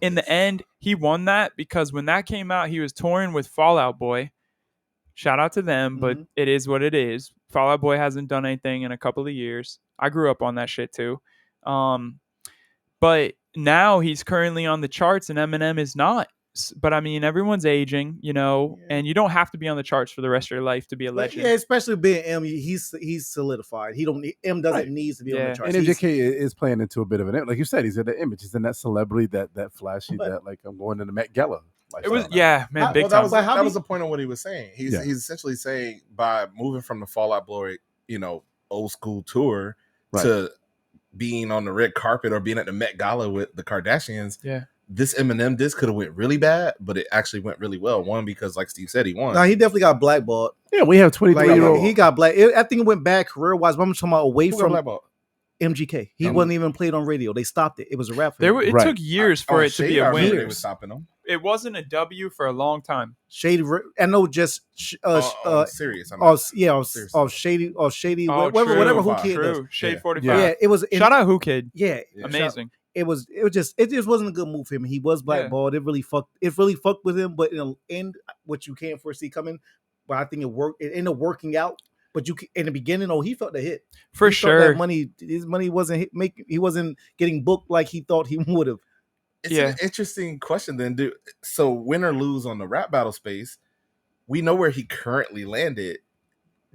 in the end, he won that, because when that came out, he was touring with Fall Out Boy. Shout out to them, but it is what it is. Fall Out Boy hasn't done anything in a couple of years. I grew up on that shit too. But now he's currently on the charts, and Eminem is not. But I mean, everyone's aging, and you don't have to be on the charts for the rest of your life to be a legend. Yeah, especially being M, he's solidified. M doesn't need to be on the charts. And MJK is playing into a bit of an, like you said, he's in the image. He's in that celebrity, that flashy, that like, I'm going to the Met Gala. It was man, big time. That was the point of what he was saying. He's essentially saying, by moving from the Fall Out Boy, old school tour to being on the red carpet or being at the Met Gala with the Kardashians. Yeah. This Eminem disc could have went really bad, but it actually went really well. One, because like Steve said, he won. No, he definitely got blackballed. Yeah, we have 23-year-old. He got black. I think it went bad career-wise, but I'm talking about away from blackballed? MGK. He wasn't even played on radio. They stopped it. It was a rap for him. It took years for it to be a win. They were stopping him. It wasn't a W for a long time. Shady, I know, just serious. Shady, whatever. Who Kid does. Shade 45. Yeah, it was. Shout out Who Kid. Yeah, amazing. It just wasn't a good move for him. He was blackballed. It really fucked with him. But in the end, what you can't foresee coming, but I think it worked. It ended up working out. But in the beginning, he felt the hit for sure. His money wasn't he wasn't getting booked like he thought he would have. It's an interesting question then, dude. So win or lose on the rap battle space, we know where he currently landed.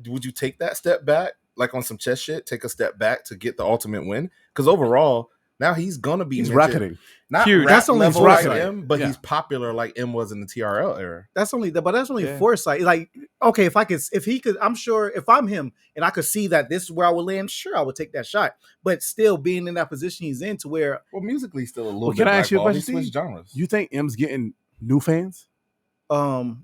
would you take that step back, like on some chess shit, take a step back to get the ultimate win? Because overall, now he's gonna be rocketing. Not huge. rap That's only level like foresight. M, but he's popular like M was in the TRL era. That's only foresight. Like, okay, if he could, I'm sure if I'm him and I could see that this is where I would land, sure, I would take that shot. But still being in that position he's in to where, well, musically still a little bit. Can I ask you a question? Switch genres. You think M's getting new fans? No.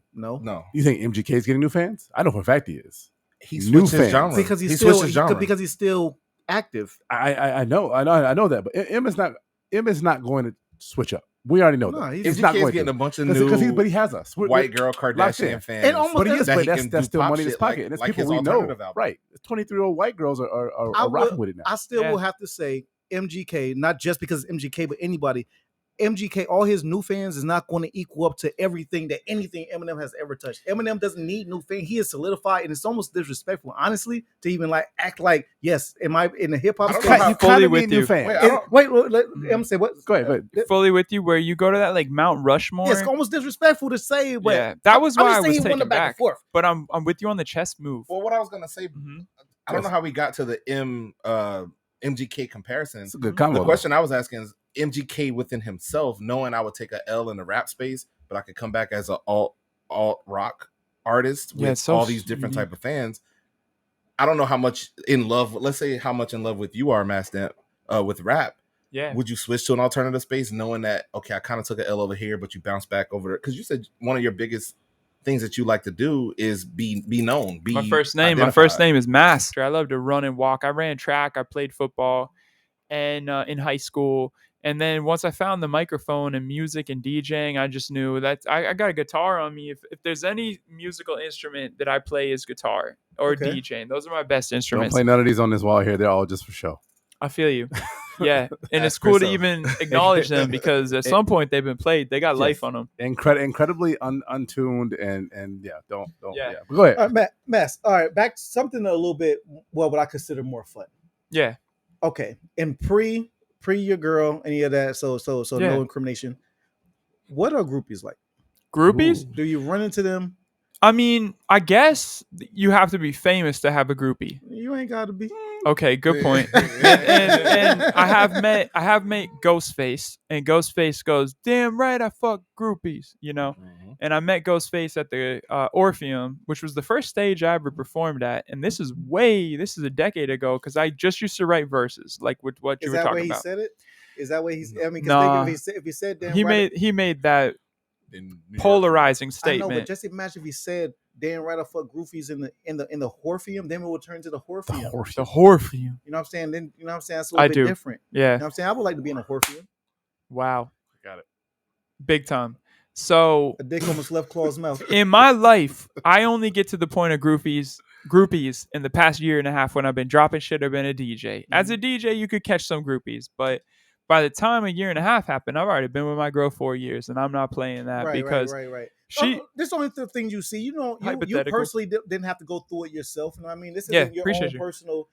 You think MGK's getting new fans? I know for a fact he is. He switched his genre because he's still active. I know that, but M is not going to switch up. We already know that. He's not going getting a bunch of new, but he has us. White girl Kardashian fans. And almost, but that's still money in his pocket. And it's like people we know. Right. 23-year-old white girls are rocking with it now. I still will have to say MGK, not just because it's MGK, but anybody. MGK, all his new fans is not going to equal up to anything Eminem has ever touched. Eminem doesn't need new fans. He is solidified, and it's almost disrespectful, honestly, to even like act like, yes, am I in the hip hop? You fully with you. Wait, let Em say what? Go ahead. Fully with you. Where you go to that like Mount Rushmore. Yeah, it's almost disrespectful to say, but yeah, that was why I was taken back back. and forth. But I'm with you on the chess move. Well, what I was gonna say, I don't know how we got to the MGK comparison. It's a good combo. The question I was asking is MGK within himself, knowing I would take a L in the rap space, but I could come back as an alt rock artist with all these different type of fans. I don't know how much in love. Let's say how much in love with you are, Master, with rap. Yeah. Would you switch to an alternative space, knowing that okay, I kind of took an L over here, but you bounce back over it? Because you said one of your biggest things that you like to do is be known. My first name is Master. I love to run and walk. I ran track. I played football, and in high school. And then once I found the microphone and music and DJing, I just knew that I got a guitar on me. If there's any musical instrument that I play is guitar or DJing. Those are my best instruments. Don't play none of these on this wall here. They're all just for show. I feel you. Yeah. And it's cool to even acknowledge them because at some point they've been played. They got life on them. Incredibly untuned and don't. Yeah. Go ahead. All right, Mass. All right, back to something a little bit, what I consider more fun. Yeah. Okay. And pre your girl, any of that, so no incrimination. What are groupies like? Groupies? Ooh. Do you run into them? I mean, I guess you have to be famous to have a groupie. You ain't got to be. Okay, good point. and I have met Ghostface, and Ghostface goes, "Damn right, I fuck groupies," you know. Mm-hmm. And I met Ghostface at the Orpheum, which was the first stage I ever performed at, and this is a decade ago because I just used to write verses, like with what you were talking about. Is that way he said it? Is that way he's? I mean, nah, if he said, "Damn right," he made that polarizing statement. I know, but just imagine if he said, "Damn right, I fuck goofies in the Orpheum," then it will turn to the Orpheum. The Orpheum. You know what I'm saying? Then you know what I'm saying? That's a little bit different. Yeah. You know what I'm saying? I would like to be in a Orpheum. Wow. Got it. Big time. So a dick almost left Claw's mouth. In my life, I only get to the point of groupies in the past year and a half when I've been dropping shit or been a DJ. As a DJ, you could catch some groupies, but by the time a year and a half happened, I've already been with my girl 4 years, and I'm not playing that because right. This only the things you see. You know, you personally didn't have to go through it yourself. You know what I mean? This isn't your own personal.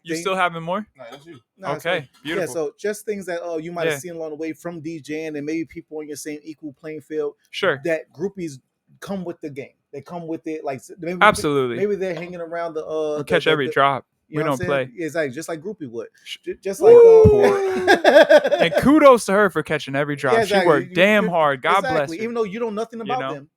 You still having more? No, that's you. No, okay, beautiful. Yeah, so just things that you might have seen along the way from DJing, and maybe people on your same equal playing field. Sure. That groupies come with the game. They come with it. Like absolutely. Maybe they're hanging around the. Catch every drop. We don't play. Exactly, just like groupie would. Just like. And kudos to her for catching every drop. Yeah, exactly. She worked damn hard. God bless her. Even though you know nothing about them.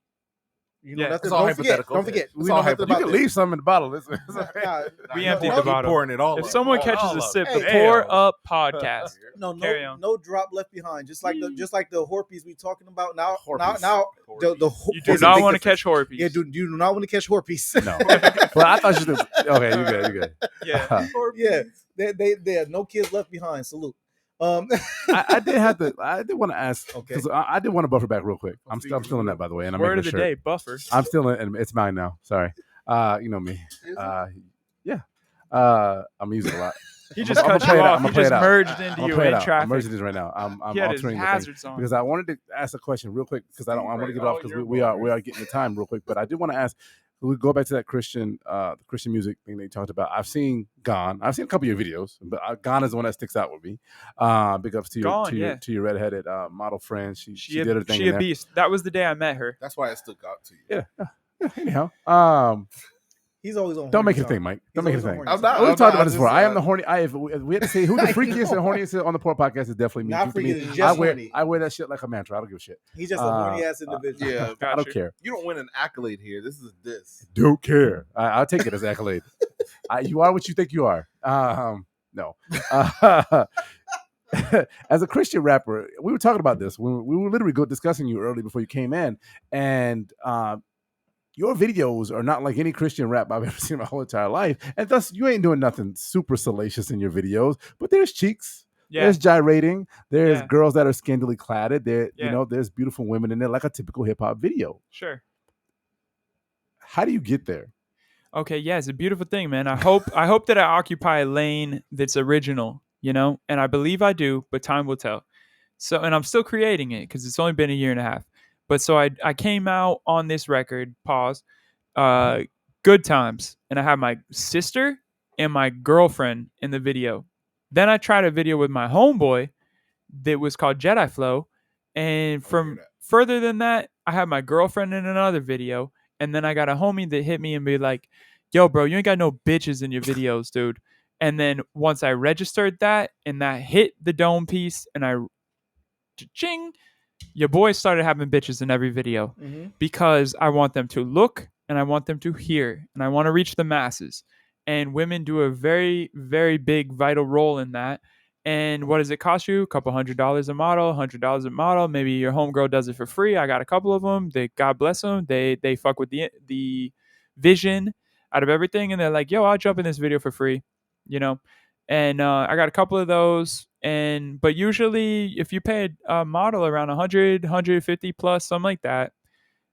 You know nothing. It's all hypothetical. Don't forget. It's all hypothetical. You can leave some in the bottle. We emptied the bottle. Pouring it all. If someone catches a sip, the Pour Up podcast. No drop left behind. Just like the Horpies we talking about now. Horpies. Now the you do not want to catch Horpies. Yeah, you do not want to catch Horpies. No. Well, I thought you did. Okay, you good. Yeah. Yeah. They are no kids left behind. Salute. I did want to ask because I did want to buffer back real quick. I'm still in that, by the way. And I'm word of the day, buffer. I'm still in. It's mine now. Sorry. You know me. I'm using a lot. He just cut you off. He just merged into you in traffic. I'm merging this right now. I'm altering hazards on because I wanted to ask a question real quick because I want to get off because we are getting the time real quick. But I did want to ask. We go back to that Christian music thing that you talked about. I've seen Gone. I've seen a couple of your videos, but Gone is the one that sticks out with me. Big ups to your redheaded model friend. She did her thing. She a beast. That was the day I met her. That's why it stuck out to you. Yeah. Anyhow, He's always on. Don't make it a thing, Mike. Don't make it a thing. We've talked about this before. I am the horny. If we had to say who the freakiest and horniest on the Poor Podcast is definitely me. Not freaky. Just horny. I wear that shit like a mantra. I don't give a shit. He's just a horny ass individual. Yeah, I don't care. You don't win an accolade here. This is this. Don't care. I'll take it as accolade. You are what you think you are. No. As a Christian rapper, we were talking about this. We were literally discussing you early before you came in, and your videos are not like any Christian rap I've ever seen in my whole entire life. And thus, you ain't doing nothing super salacious in your videos, but there's cheeks. Yeah. There's gyrating. There's girls that are scantily cladded. There, there's beautiful women in there, like a typical hip hop video. Sure. How do you get there? Okay, yeah, it's a beautiful thing, man. I hope that I occupy a lane that's original, and I believe I do, but time will tell. So, and I'm still creating it because it's only been a year and a half. But so I came out on this record, Good Times, and I had my sister and my girlfriend in the video. Then I tried a video with my homeboy that was called Jedi Flow, and from further than that, I had my girlfriend in another video, and then I got a homie that hit me and be like, yo, bro, you ain't got no bitches in your videos, dude. And then once I registered that, and that hit the dome piece, and I ching, your boy started having bitches in every video because I want them to look and I want them to hear and I want to reach the masses. And women do a very, very big vital role in that. And what does it cost you? A couple $100 a model, $100 a model. Maybe your homegirl does it for free. I got a couple of them. God bless them. They fuck with the vision out of everything. And they're like, yo, I'll jump in this video for free, And I got a couple of those. But usually if you pay a model around 100, 150 plus, something like that,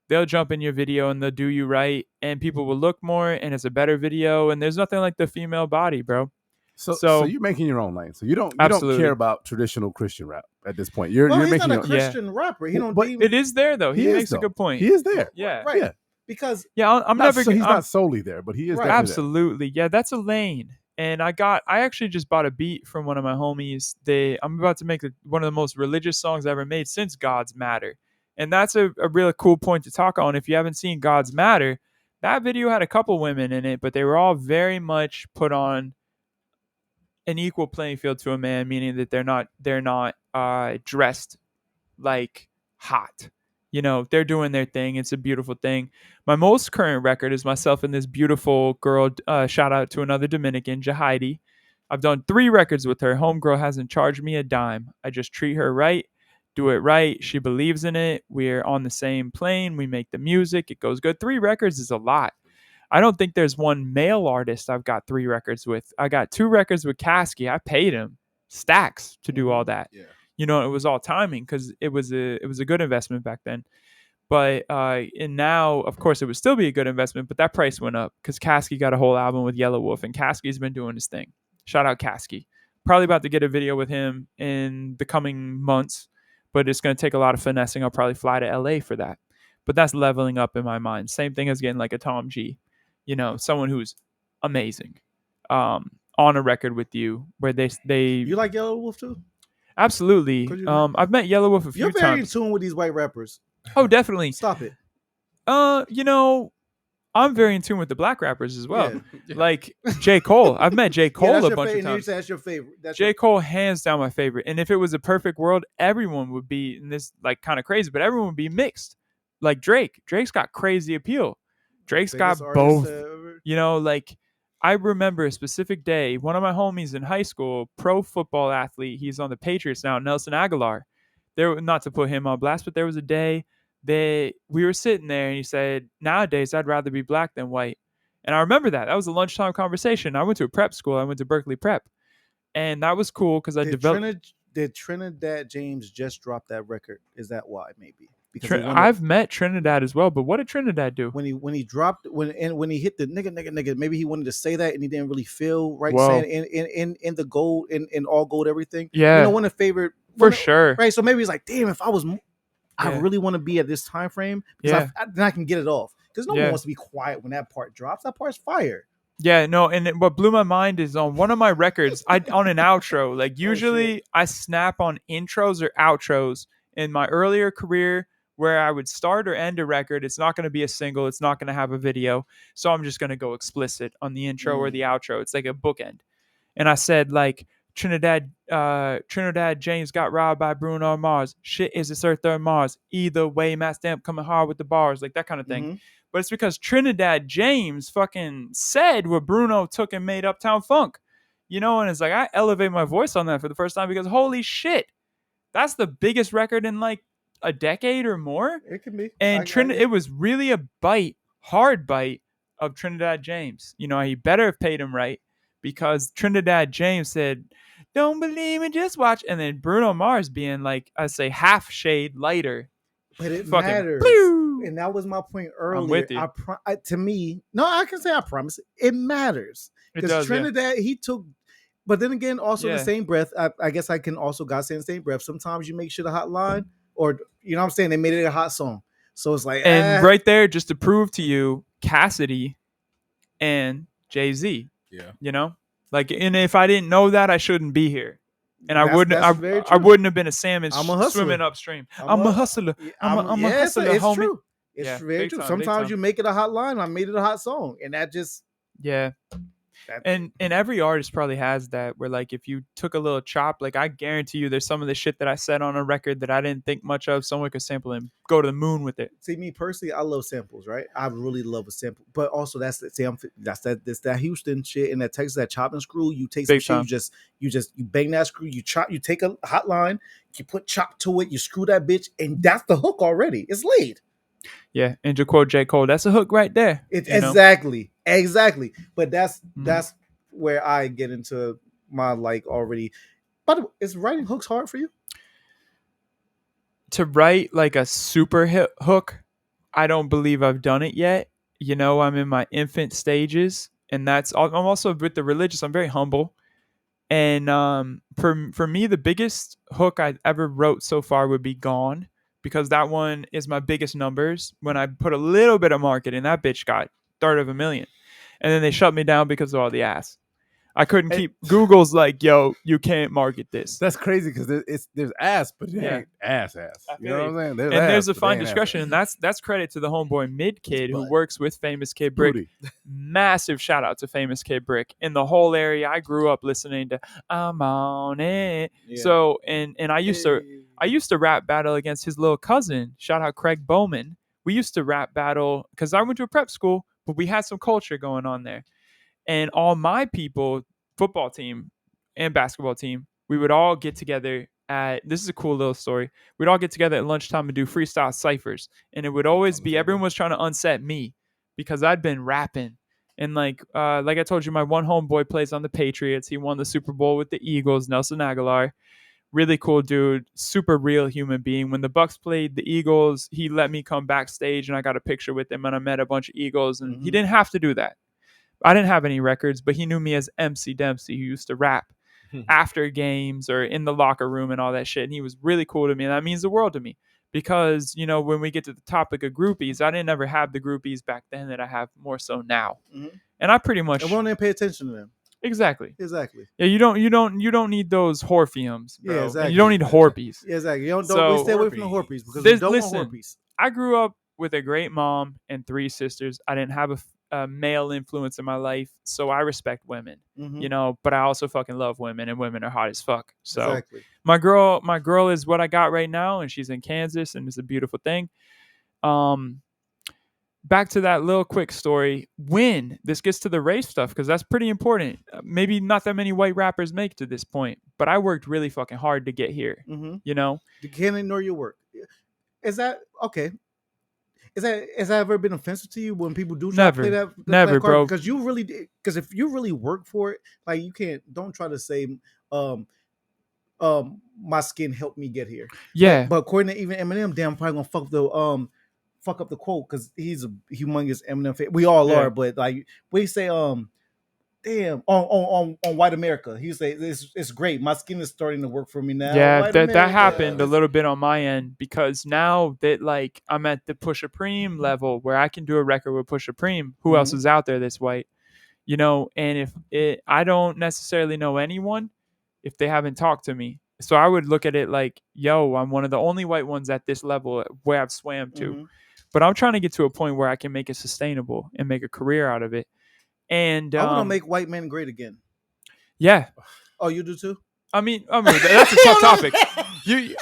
they'll jump in your video and they'll do you right. And people will look more and it's a better video. And there's nothing like the female body, bro. So you're making your own lane. So you don't care about traditional Christian rap at this point. You're making not a Christian rapper. He don't. But it is there though. He makes a good point. He is there. Yeah. Right. Yeah. Because I'm never. So he's not solely there, but he is absolutely. There. Yeah, that's a lane. And I actually just bought a beat from one of my homies. I'm about to make one of the most religious songs I ever made since God's Matter. And that's a really cool point to talk on. If you haven't seen God's Matter, that video had a couple women in it, but they were all very much put on an equal playing field to a man, meaning that they're not dressed like hot. They're doing their thing. It's a beautiful thing. My most current record is myself and this beautiful girl. Shout out to another Dominican, Jahidi. I've done 3 records with her. Homegirl hasn't charged me a dime. I just treat her right, do it right. She believes in it. We're on the same plane. We make the music. It goes good. 3 records is a lot. I don't think there's one male artist I've got 3 records with. I got 2 records with Kasky. I paid him stacks to do all that. Yeah. It was all timing because it was a good investment back then. But and now, of course, it would still be a good investment, but that price went up because Kasky got a whole album with Yellow Wolf, and Kasky's been doing his thing. Shout out Kasky. Probably about to get a video with him in the coming months, but it's going to take a lot of finessing. I'll probably fly to LA for that. But that's leveling up in my mind. Same thing as getting like a Tom G, someone who's amazing on a record with you where they You like Yellow Wolf too? Absolutely. I've met Yellow Wolf a few times. You're very in tune with these white rappers. Oh, definitely. Stop it. I'm very in tune with the black rappers as well. Yeah. Like J. Cole. I've met J. Cole a bunch of times. That's your favorite. J. Cole, hands down my favorite. And if it was a perfect world, everyone would be, and this like kind of crazy, but everyone would be mixed. Like Drake. Drake's got crazy appeal. Drake's got both. I remember a specific day, one of my homies in high school, pro football athlete, he's on the Patriots now, Nelson Aguilar. Not to put him on blast, but there was a day that we were sitting there and he said, nowadays, I'd rather be black than white. And I remember that. That was a lunchtime conversation. I went to a prep school. I went to Berkeley Prep. And that was cool because I developed... Did Trinidad James just drop that record? Is that why, maybe? I've met Trinidad as well, but what did Trinidad do? When he hit the nigga, maybe he wanted to say that and he didn't really feel right saying in the gold, in all gold everything. Yeah. One of favorite sure. Right. So maybe he's like, damn, if I really want to be at this time frame because then I can get it off. Because no one wants to be quiet when that part drops. That part's fire. Yeah, no, and what blew my mind is on one of my records, on an outro, like usually I snap on intros or outros. In my earlier career, where I would start or end a record. It's not going to be a single. It's not going to have a video. So I'm just going to go explicit on the intro or the outro. It's like a bookend. And I said, like, Trinidad James got robbed by Bruno Mars. Shit is a third Mars. Either way, Matt Stamp coming hard with the bars, like that kind of thing. But it's because Trinidad James fucking said what Bruno took and made Uptown Funk. You know, and it's like I elevate my voice on that for the first time because holy shit, that's the biggest record in like a decade or more. It can be. And it was really a hard bite of Trinidad James. You know, he better have paid him right because Trinidad James said, "Don't believe me, just watch." And then Bruno Mars being like, I say half shade lighter. But it matters. And that was my point earlier. I'm with you. To me, no, I can say I promise it matters. Because Trinidad, he took. But then again, also in the same breath, I guess I can also God say in the same breath. Sometimes you make shit a hot line, or you know what I'm saying, they made it a hot song. So it's like, and right there, just to prove to you, Cassidy and Jay-Z. Yeah, you know, like, and if I didn't know that, I shouldn't be here, and I wouldn't have been a salmon swimming upstream. I'm a hustler. I'm a hustler, it's homie. True. It's very true. Sometimes you make it a hot line. I made it a hot song, and that just And every artist probably has that where like if you took a little chop, like I guarantee you there's some of the shit that I said on a record that I didn't think much of, someone could sample and go to the moon with it. See, me personally, I love samples, right? I really love a sample. But also that's that Houston shit and that Texas, that chop and screw. You take some shit, you bang that screw, you chop, you take a hot line, you put chop to it, you screw that bitch, and that's the hook already. It's laid. Yeah, and to quote J. Cole, that's a hook right there. Exactly. But that's where I get into my like already. But is writing hooks hard for you? To write like a super hit hook, I don't believe I've done it yet. You know, I'm in my infant stages, and I'm also with the religious. I'm very humble, and for me, the biggest hook I ever wrote so far would be "Gone." Because that one is my biggest numbers. When I put a little bit of marketing, that bitch got 1/3 and then they shut me down because of all the ass. I couldn't keep. Google's like, yo, you can't market this. That's crazy because there's ass, but it ain't ass. You know what I'm saying? There's a fine discretion, and that's credit to the homeboy Mid Kid who works with Famous Kid Brick. Massive shout out to Famous Kid Brick. In the whole area, I grew up listening to "I'm on It." Yeah. So and I used to rap battle against his little cousin. Shout out Craig Bowman. We used to rap battle because I went to a prep school, but we had some culture going on there. And all my people, football team and basketball team, we would all get together this is a cool little story. We'd all get together at lunchtime and do freestyle ciphers. And it would always be, everyone was trying to unset me because I'd been rapping. And like I told you, my one homeboy plays on the Patriots. He won the Super Bowl with the Eagles, Nelson Aguilar. Really cool dude, super real human being. When the Bucks played the Eagles, he let me come backstage and I got a picture with him and I met a bunch of Eagles. And he didn't have to do that. I didn't have any records, but he knew me as MC Dempsey, who used to rap after games or in the locker room and all that shit. And he was really cool to me. And that means the world to me because, you know, when we get to the topic of groupies, I didn't ever have the groupies back then that I have more so now. And I pretty much. Everyone didn't pay attention to them. Exactly. Yeah, you don't need those Horpheums, bro. Yeah, exactly. And you don't need Horpies. Yeah, exactly. You don't stay away from the Horpies because you don't want Horpies. I grew up with a great mom and 3 sisters. I didn't have a male influence in my life, so I respect women, you know, but I also fucking love women, and women are hot as fuck. So my girl is what I got right now, and she's in Kansas, and it's a beautiful thing. Back to that little quick story. When this gets to the race stuff, because that's pretty important. Maybe not that many white rappers make to this point, but I worked really fucking hard to get here. You know, you can't ignore your work. Is that okay? Has that ever been offensive to you when people do try to play that? Never, bro. Because if you really work for it, like you don't try to say, my skin helped me get here. Yeah. But according to even Eminem, damn, I'm probably gonna fuck up the quote because he's a humongous Eminem fan. We all are, but like we say, damn, on White America, he say it's great. My skin is starting to work for me now. Yeah, that happened a little bit on my end because now that like I'm at the Pusha Preem level where I can do a record with Pusha Preem. Who else is out there that's white? You know, and I don't necessarily know anyone if they haven't talked to me, So I would look at it like, yo, I'm one of the only white ones at this level where I've swam to. Mm-hmm. But I'm trying to get to a point where I can make it sustainable and make a career out of it. And I want to make white men great again. Yeah. Oh, you do too? I mean, that's a tough topic.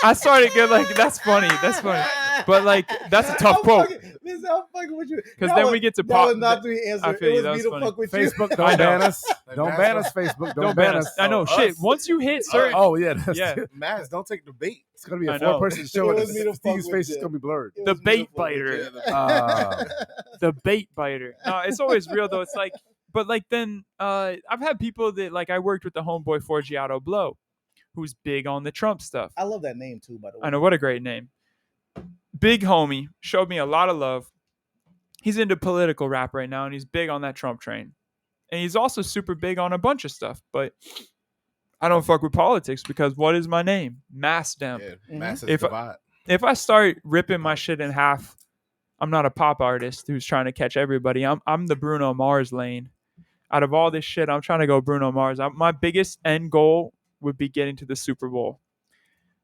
I started good, like, that's funny. That's funny. But, like, that's a tough quote. Listen, I'm fucking with you. Because then we get to pop. That was not the answer. I feel it you. was That me was to funny. fuck with Facebook, you. don't ban us. Don't ban us, Facebook. Don't ban us. I know, shit. Once you hit certain. Oh, yeah. Yeah. Mass, don't take the bait. It's going to be I a know. 4-person show. It was me to Steve's fuck face with is going to be blurred. It The was me to bait fuck with biter. you. The bait biter. No, it's always real, though. It's like, but, like, then I've had people that, like, I worked with the homeboy Forgiato Blow, who's big on the Trump stuff. I love that name too, by the way. I know, what a great name. Big homie, showed me a lot of love. He's into political rap right now, and he's big on that Trump train. And he's also super big on a bunch of stuff, but I don't fuck with politics because what is my name? Mass Demp. Yeah, mass is If divide. If I start ripping my shit in half, I'm not a pop artist who's trying to catch everybody. I'm the Bruno Mars lane. Out of all this shit, I'm trying to go Bruno Mars. My biggest end goal would be getting to the Super Bowl.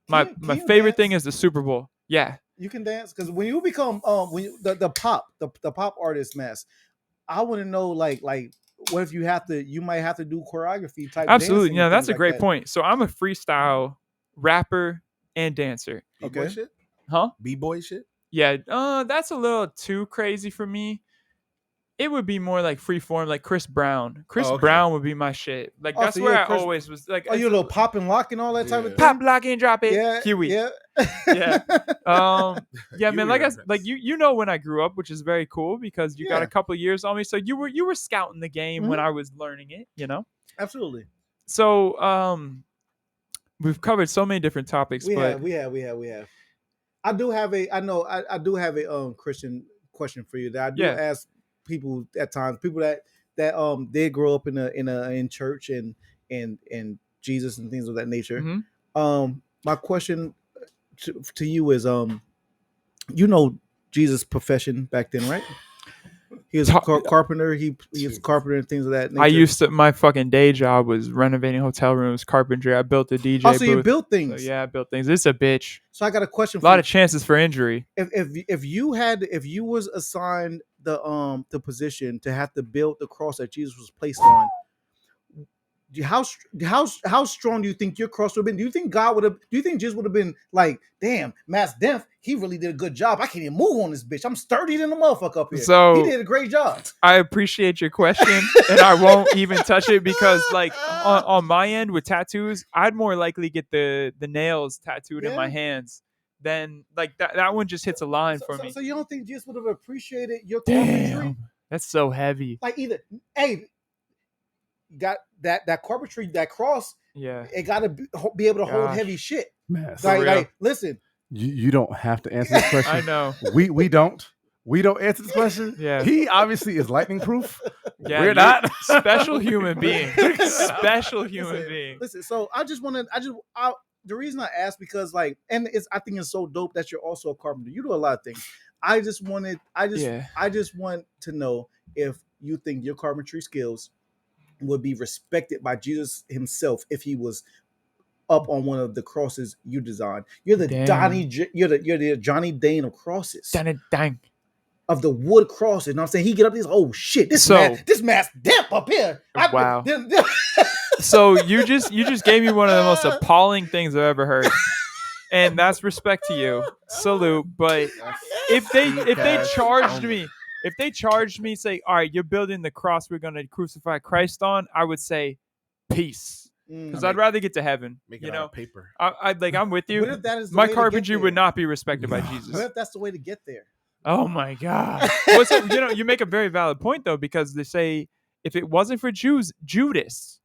My favorite thing is the Super Bowl. Yeah. You can dance because when you become the pop artist Mass, I want to know like what if you might have to do choreography type. Absolutely. Yeah, that's a like great that. point. So I'm a freestyle rapper and dancer. B-boy Okay. shit? Huh? B-boy shit? Yeah, that's a little too crazy for me. It would be more like freeform, like Chris Brown. Chris Brown would be my shit. Like Oh, that's so where you're I Chris- always was. Like, Oh, you a little pop and lock and all that type of thing. pop, lock, and drop it. Yeah, Huey. yeah, Yeah. Yeah, man. Huey Like reference. you know when I grew up, which is very cool because you got Yeah. a couple years on me. So you were scouting the game when I was learning it. You know. Absolutely. So we've covered so many different topics. We but have. I do have a Christian question for you that I do ask people at times, people that did grow up in church and Jesus and things of that nature. Mm-hmm. My question to you is Jesus' profession back then, right? He was a carpenter. He was a carpenter and things of that nature. My fucking day job was renovating hotel rooms, carpentry. I built a DJ booth. So you built things. So, yeah, I built things. It's a bitch. So I got a question. A lot of chances for injury. If you was assigned the position to have to build the cross that Jesus was placed on, how strong do you think your cross would have been? Do you think Jesus would have been like, damn, Mass Demp, he really did a good job. I can't even move on this bitch. I'm sturdy than the motherfucker up here. So he did a great job. I appreciate your question, and I won't even touch it because, like, on my end with tattoos, I'd more likely get the nails tattooed in my hands than like that one just hits a line for me. So you don't think Jesus would have appreciated your carpentry? Damn, that's so heavy. Like either, hey, got that carpentry, that cross. Yeah, it got to be able to hold heavy shit. Man, like listen, you don't have to answer this question. I know. We don't answer this question. Yeah, he obviously is lightning proof. Yeah, we're not. Special human being. Special human being. Listen, so the reason I asked because I think it's so dope that you're also a carpenter. You do a lot of things. I just want to know if you think your carpentry skills would be respected by Jesus himself if he was up on one of the crosses you designed. You're the you're the Johnny Dane of crosses. Dang. Of the wood crosses. You know what I'm saying? He get up this, oh shit, this Mass Demp up here. Wow. So you just gave me one of the most appalling things I've ever heard. And that's respect to you. Salute. But if they charged me, say, all right, you're building the cross we're gonna crucify Christ on, I would say peace. Because I'd rather get to heaven. Make it on paper. I'm with you. What if that is the my way carpentry would not be respected by Jesus. What if that's the way to get there? Oh my God. Well, so, you make a very valid point though, because they say if it wasn't for Judas,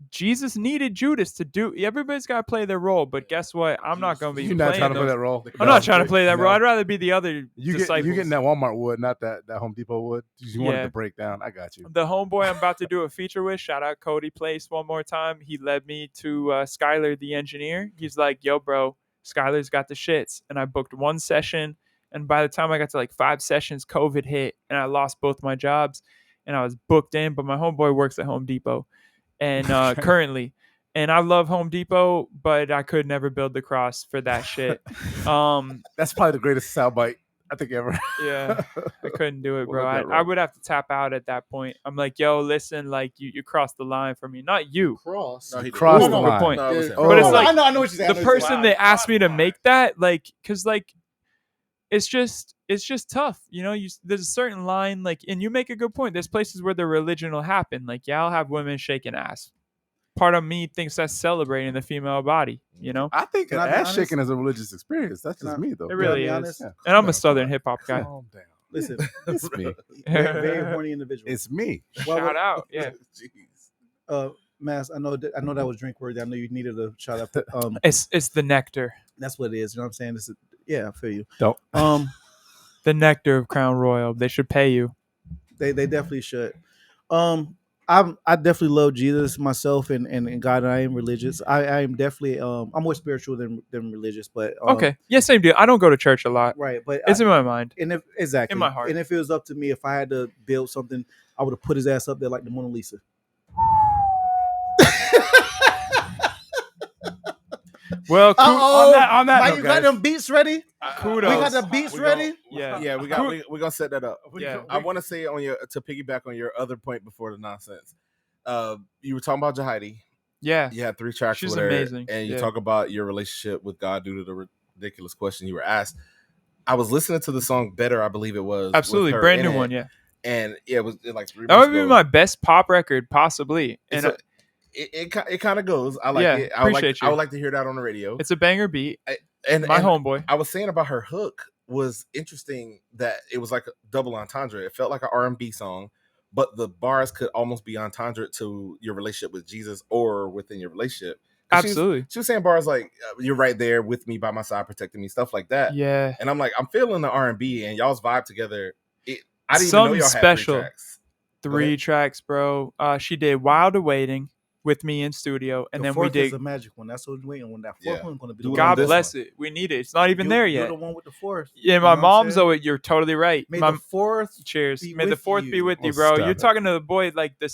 Jesus needed Judas to do. Everybody's got to play their role, but guess what? I'm not going to be. You're not trying to play that role. I'm not trying to play that role. I'd rather be the other disciples. You getting that Walmart wood, not that Home Depot wood. You wanted to break down. I got you. The homeboy I'm about to do a feature with. Shout out Cody Place one more time. He led me to Skylar the engineer. He's like, "Yo, bro, Skylar's got the shits," and I booked one session. And by the time I got to like 5 sessions, COVID hit, and I lost both my jobs, and I was booked in. But my homeboy works at Home Depot, and currently. And I love Home Depot, but I could never build the cross for that shit. That's probably the greatest soundbite I think ever. Yeah, I couldn't do it, We'll bro. let that I roll. would have to tap out at that point. I'm like, yo, listen, like you crossed the line for me. Not you. Cross. No, he Cross didn't. the Good line. point. No, it was him. Oh. But it's Oh, like I know what you're saying. the person that asked me to make that, like, cause like it's just tough, you know. There's a certain line, like, and you make a good point. There's places where the religion will happen. Like, yeah, I'll have women shaking ass. Part of me thinks that's celebrating the female body, you know. I think Can I be ass honest? shaking is a religious experience. That's just me, though. It really be is. honest? Yeah. And I'm a Calm Southern down. hip hop guy. Calm down. Listen, It's me. very horny individual. It's me. Shout out, yeah. Jeez. Mass, I know that was drink worthy. I know you needed a shout out. It's the nectar, That's what it is. You know what I'm saying? Yeah, I feel you. Don't. the nectar of Crown Royal. They should pay you. They definitely should. I definitely love Jesus myself and God. And I am religious. I am definitely I'm more spiritual than religious, but Okay, yeah, same deal. I don't go to church a lot. right. But It's in my mind. and if exactly in my heart. and if it was up to me, if I had to build something, I would have put his ass up there like the Mona Lisa. Well, on that Mike, note, you got guys, them beats ready? kudos. We got the beats ready. Yeah. Yeah, we're gonna set that up. Yeah. I want to say to piggyback on your other point before the nonsense. You were talking about Jahidi. Yeah. You had 3 tracks. She's with her, amazing. and you Yeah. talk about your relationship with God due to the ridiculous question you were asked. I was listening to the song "Better," I believe it was. with Absolutely, her brand in new it, one. Yeah, and yeah, it was like 3 that months might be ago. my best pop record, possibly. And It kind of goes. I like Yeah, it. appreciate you. I would like to hear that on the radio. it's a banger beat. And My homeboy. I was saying about her hook was interesting that it was like a double entendre. It felt like an R&B song, but the bars could almost be entendre to your relationship with Jesus or within your relationship. 'Cause Absolutely. She was saying bars like "You're right there with me by my side, protecting me," stuff like that. Yeah. And I'm like, I'm feeling the R&B and y'all's vibe together. I didn't Something even know y'all special. had 3 tracks. 3 tracks, bro. She did "Wild Awaiting" with me in studio, and The then we fourth did is a magic one. That's what we're waiting on. That fourth Yeah. one's gonna be Do the it one. on God this bless one. it. We need it. It's not even there You're yet. the one with the fourth. Yeah, You my know what I'm mom's saying? though. You're totally right. May My the fourth. cheers. be May the with fourth be you. with you, Oh, bro. stop You're it. talking to the boy like the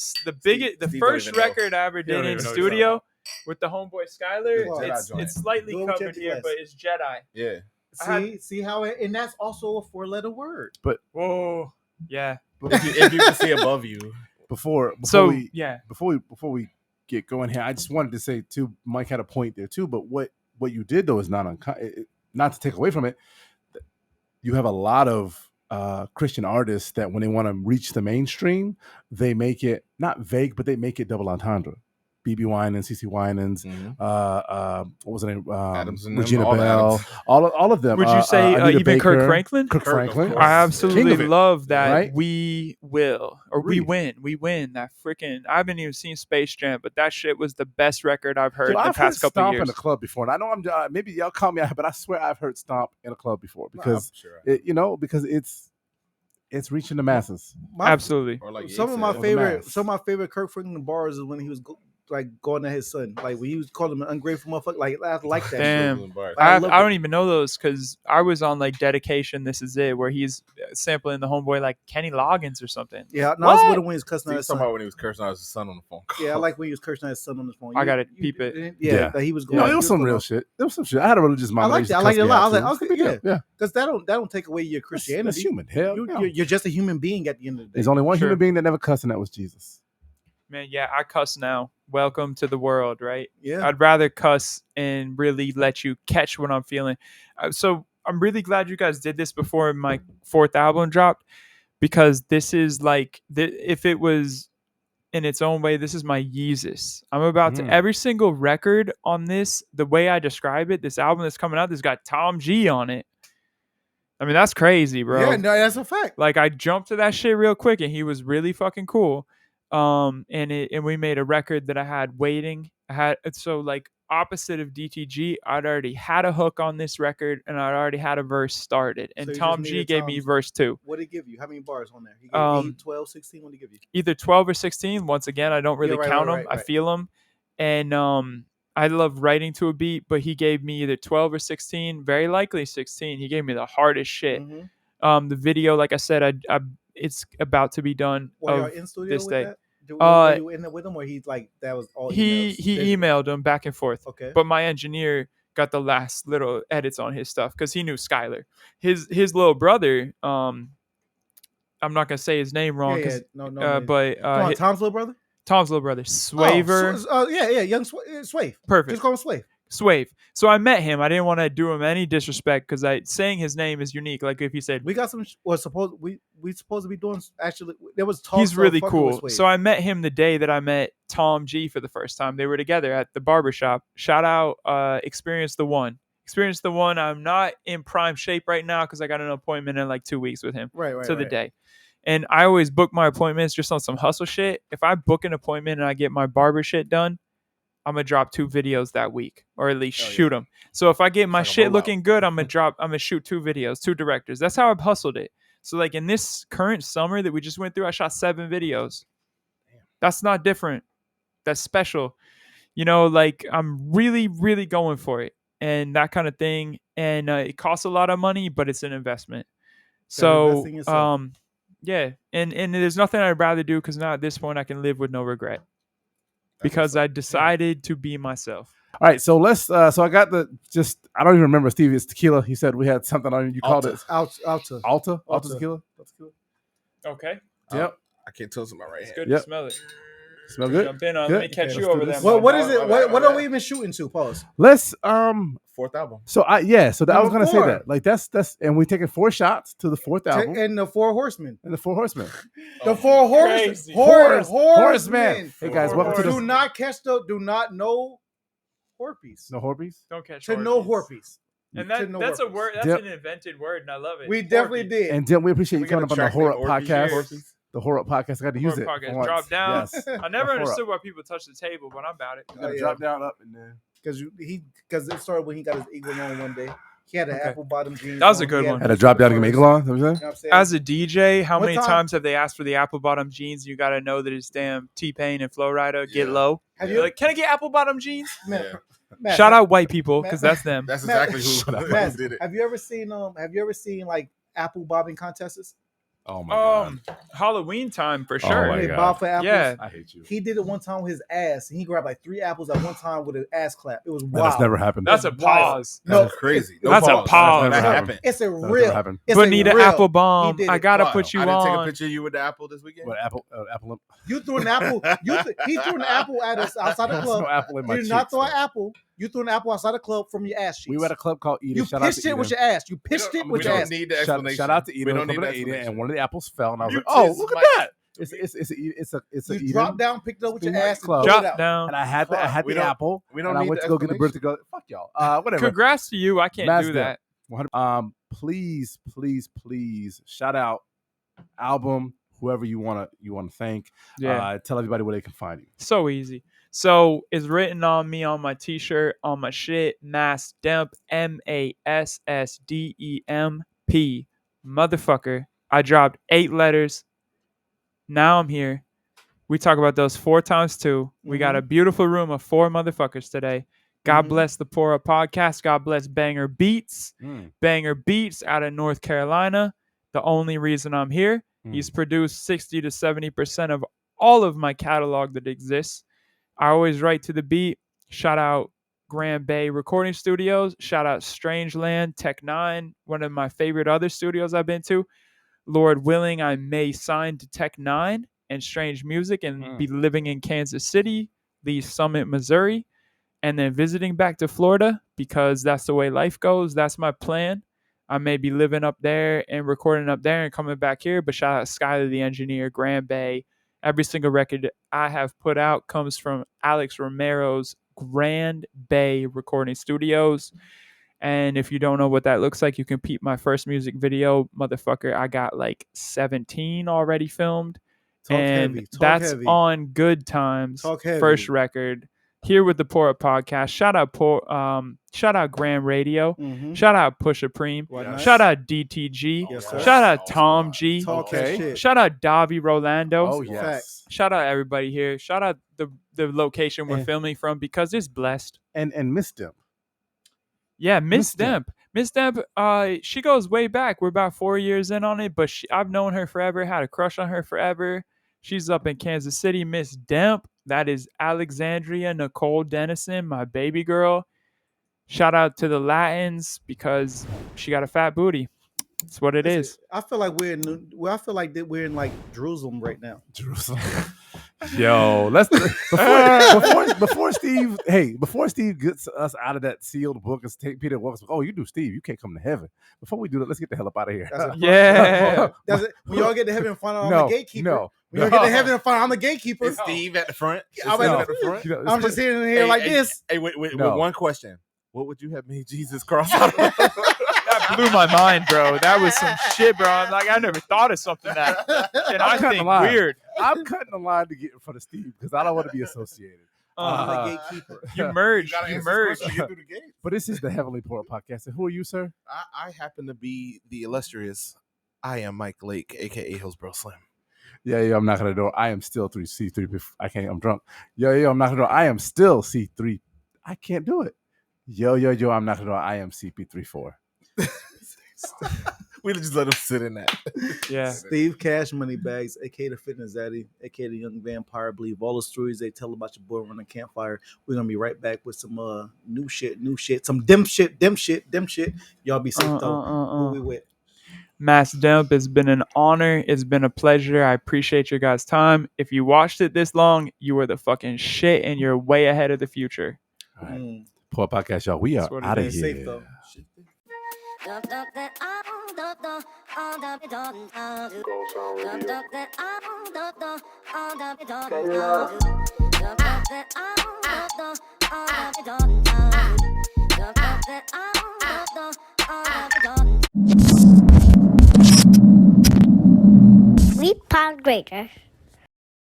biggest, the Steve don't first even know. record I ever He don't did in even know what you're studio with the homeboy Skyler. Wow. Jedi It's joint. slightly Do it with covered your here, DS. but it's Jedi. Yeah. See how it, and that's also a 4-letter word. Whoa. Yeah. If you can see above you. Before So we yeah. before we get going here, I just wanted to say too. Mike had a point there too, but what you did though is not to take away from it. You have a lot of Christian artists that when they want to reach the mainstream, they make it not vague, but they make it double entendre. BB Winans, CC Winans, what was her name? Adams and Regina them, all the Bell, Adams. all of them. Would you say Anita even Kirk Baker, Franklin? Kirk Kirk, of Franklin. course. I King absolutely of it, love that. right? We will, or we Read. win. We win that freaking. I haven't even seen Space Jam, but that shit was the best record I've heard So in the I've past heard couple Stomp years. in a club before, and I know I'm maybe y'all call me out, but I swear I've heard Stomp in a club before because Sure. because it's reaching the masses. Absolutely. Or like Some Ye of my said. favorite Kirk Franklin bars is when he was going at his son, like when he was calling him an ungrateful motherfucker. Like I like that. Damn. shit. Bars. I I love don't it. even know those because I was on like Dedication. This is it, where he's sampling the homeboy like Kenny Loggins or something. Yeah, no, I was What? with him when he was cussing See, at he's his talking son. about when he was cursing out his son on the phone call. Yeah, I like when he was cursing at his son on his phone. I gotta peep it. Yeah, that he was going. No, he it was some going real off. shit. There was some shit. I had a religious mom. I that liked used it. to I liked cuss it a me lot. I out, was like, too. okay, It's a big deal. Yeah. because that don't take away your Christianity. That's human. Hell, no. You're just a human being at the end of the day. There's only one Sure. human being that never cussed, and that was Jesus. Man, yeah, I cuss now. Welcome to the world, right? Yeah. I'd rather cuss and really let you catch what I'm feeling. So I'm really glad you guys did this before my 4th album dropped, because this is like, if it was in its own way, this is my Yeezus. I'm about to, every single record on this, the way I describe it, this album that's coming out, this got Tom G on it. I mean, that's crazy, bro. Yeah, no, that's a fact. Like, I jumped to that shit real quick, and he was really fucking cool. And we made a record that I had waiting. So like opposite of DTG, I'd already had a hook on this record, and I'd already had a verse started. And So you Tom just G needed gave me Tom's- verse 2. What did he give you? How many bars on there? He gave 8, 12, 16. What did he give you? Either 12 or 16. Once again, I don't really right, count right, them. right, I right. feel them. And I love writing to a beat, but he gave me either 12 or 16. Very likely 16. He gave me the hardest shit. Mhm. The video, like I said, it's about to be done Were y'all of in studio this with day. that Were you in there with him, or he's like that was all? He emailed him back and forth. Okay. But my engineer got the last little edits on his stuff because he knew Skyler. His little brother. I'm not gonna say his name wrong. But Tom's little brother. Tom's little brother, Swaver. Young Swave. Perfect. Just call him Swave. Swave. So I met him. I didn't want to do him any disrespect because saying his name is unique. Like if he said we got some, we supposed to be doing. Actually, there was talk. He's really cool. So I met him the day that I met Tom G for the first time. They were together at the barbershop. Shout out, Experience the One. Experience the One. I'm not in prime shape right now because I got an appointment in like 2 weeks with him. Right. The day. And I always book my appointments just on some hustle shit. If I book an appointment and I get my barber shit done, I'm gonna drop 2 videos that week, or at least shoot them. So if I get my shit looking good, I'm gonna shoot 2 videos, 2 directors. That's how I've hustled it. So like in this current summer that we just went through, I shot 7 videos. That's not different. That's special. Like I'm really, really going for it and that kind of thing. And it costs a lot of money, but it's an investment. So yeah, and there's nothing I'd rather do because now at this point I can live with no regret. Because I decided to be myself. All right, so let's. So I got I don't even remember, Stevie. It's tequila. He said we had something on. You called it Alta tequila. Okay. Yep. I can't tell my right hand. It's good to smell it. Smell good. Jump in on. Let me catch you over there. What is it? What are we even shooting to? Pause. Let's 4th album. So I was gonna say that. Like that's and we taking 4 shots to the 4th album and the 4 horsemen. The 4 horsemen. The 4 horsemen. Hey guys, welcome to the. Do not catch do not know Horpies. No Horpies. Don't catch to no Horpies. And that's a word. That's an invented word, and I love it. We definitely did. And Dim, we appreciate you coming up on the Horror podcast. The Horror podcast. I got to use it. Drop down. Yes. I never understood why people touch the table, but I'm about it. Drop down, up, and then. Because it started when he got his eagle on one day. He had an apple bottom jeans. That was a good one. Had a drop down to get eagle on. You know what I'm saying? As a DJ, how many times have they asked for the apple bottom jeans? You got to know that it's damn T-Pain and Flow Rider. Get low. You're like, can I get apple bottom jeans? Matt, shout out white people because that's them. That's exactly who did it. Have you ever seen like apple bobbing contests? Oh my god! Halloween time for sure. Oh my god. Bob for apples. Yeah, I hate you. He did it one time with his ass, and he grabbed like 3 apples at one time with an ass clap. It was wild. That's never happened. That's a pause. No, that's crazy. That's a pause. That happened. It's a real. Bonita apple bomb. I gotta put you on. I didn't take a picture of you with the apple this weekend. What apple? Apple. You threw an apple. He threw an apple at us outside the club. No apple in my you did not throw an apple. You threw an apple outside the club from your ass cheeks. We were at a club called Eden. You pitched it with your ass. You pitched it with your ass. We don't need the explanation. Shout out to Eden. We don't need the explanation. And one of the apples fell, and I was like, "Oh, look at that!" It's a you dropped down, picked it up with your ass, club. Dropped down, and I had the apple. We don't and need I went to go get the bird to go. Fuck y'all. Whatever. Congrats to you. I can't do that. Please shout out album. Whoever you want to thank. Yeah. Tell everybody where they can find you. So easy. So it's written on me on my t-shirt, on my shit, Mass Demp, MASSDEMP. Motherfucker. I dropped 8 letters. Now I'm here. We talk about those 4 times 2. We got a beautiful room of 4 motherfuckers today. God bless the Pora podcast. God bless Banger Beats. Banger Beats out of North Carolina. The only reason I'm here. He's produced 60 to 70% of all of my catalog that exists. I always write to the beat. Shout out Grand Bay Recording Studios. Shout out Strangeland, Tech 9, one of my favorite other studios I've been to. Lord willing, I may sign to Tech 9 and Strange Music and be living in Kansas City, Lee Summit, Missouri, and then visiting back to Florida because that's the way life goes. That's my plan. I may be living up there and recording up there and coming back here, but shout out Skyler the engineer, Grand Bay. Every single record I have put out comes from Alex Romero's Grand Bay Recording Studios. And if you don't know what that looks like, you can peep my first music video. Motherfucker, I got like 17 already filmed. That's on Good Times, first record. Here with the Pora podcast. Shout out Graham Radio. Shout out Pusha Preem. Shout out DTG. Shout out Tom G. Shout out Davi Rolando. Oh yes. Shout out everybody here. Shout out the location we're filming from because it's blessed. And Miss Demp. Yeah, Miss Demp. Miss Demp, she goes way back. We're about 4 years in on it, but I've known her forever, had a crush on her forever. She's up in Kansas City, Miss DEMP. That is Alexandria Nicole Dennison, my baby girl. Shout out to the Latins because she got a fat booty. That's what it is. I feel like we're in like Jerusalem right now. Jerusalem. Yo, let's before Steve gets us out of that sealed book and take Peter walks. Oh, you do Steve, you can't come to heaven. Before we do that, let's get the hell up out of here. Yeah. When y'all get to heaven and find out I'm the gatekeeper. No. When y'all get to heaven and find out I'm the gakeeper. Is Steve at the front? At the front. I'm just sitting here like this. Hey, wait, with one question. What would you have made Jesus cross out of? That blew my mind, bro. That was some shit, bro. I'm like, I never thought of something that. And I think weird. I'm cutting the line to get in front of Steve because I don't want to be associated. I'm the gatekeeper. You merged. You merged. But this is the Heavenly Portal podcast. And who are you, sir? I happen to be the illustrious. I am Mike Lake, aka Hillsboro Slim. Yeah, I'm knocking the door. I am still C3. I can't. I'm drunk. Yo, I'm knocking the door. I am still C3. I can't do it. Yo, I'm knocking the door. I am CP34. We just let him sit in that. Yeah. Steve Cash Moneybags, aka the Fitness Zaddy, aka the Young Vampire. Believe all the stories they tell about your boy running campfire. We're gonna be right back with some new shit, some dim shit. Y'all be safe though. Who we with? Mass Dump, it's been an honor. It's been a pleasure. I appreciate your guys' time. If you watched it this long, you were the fucking shit and you're way ahead of the future. All right. Poor podcast, y'all. We are out of here. Safe though. We pound greater.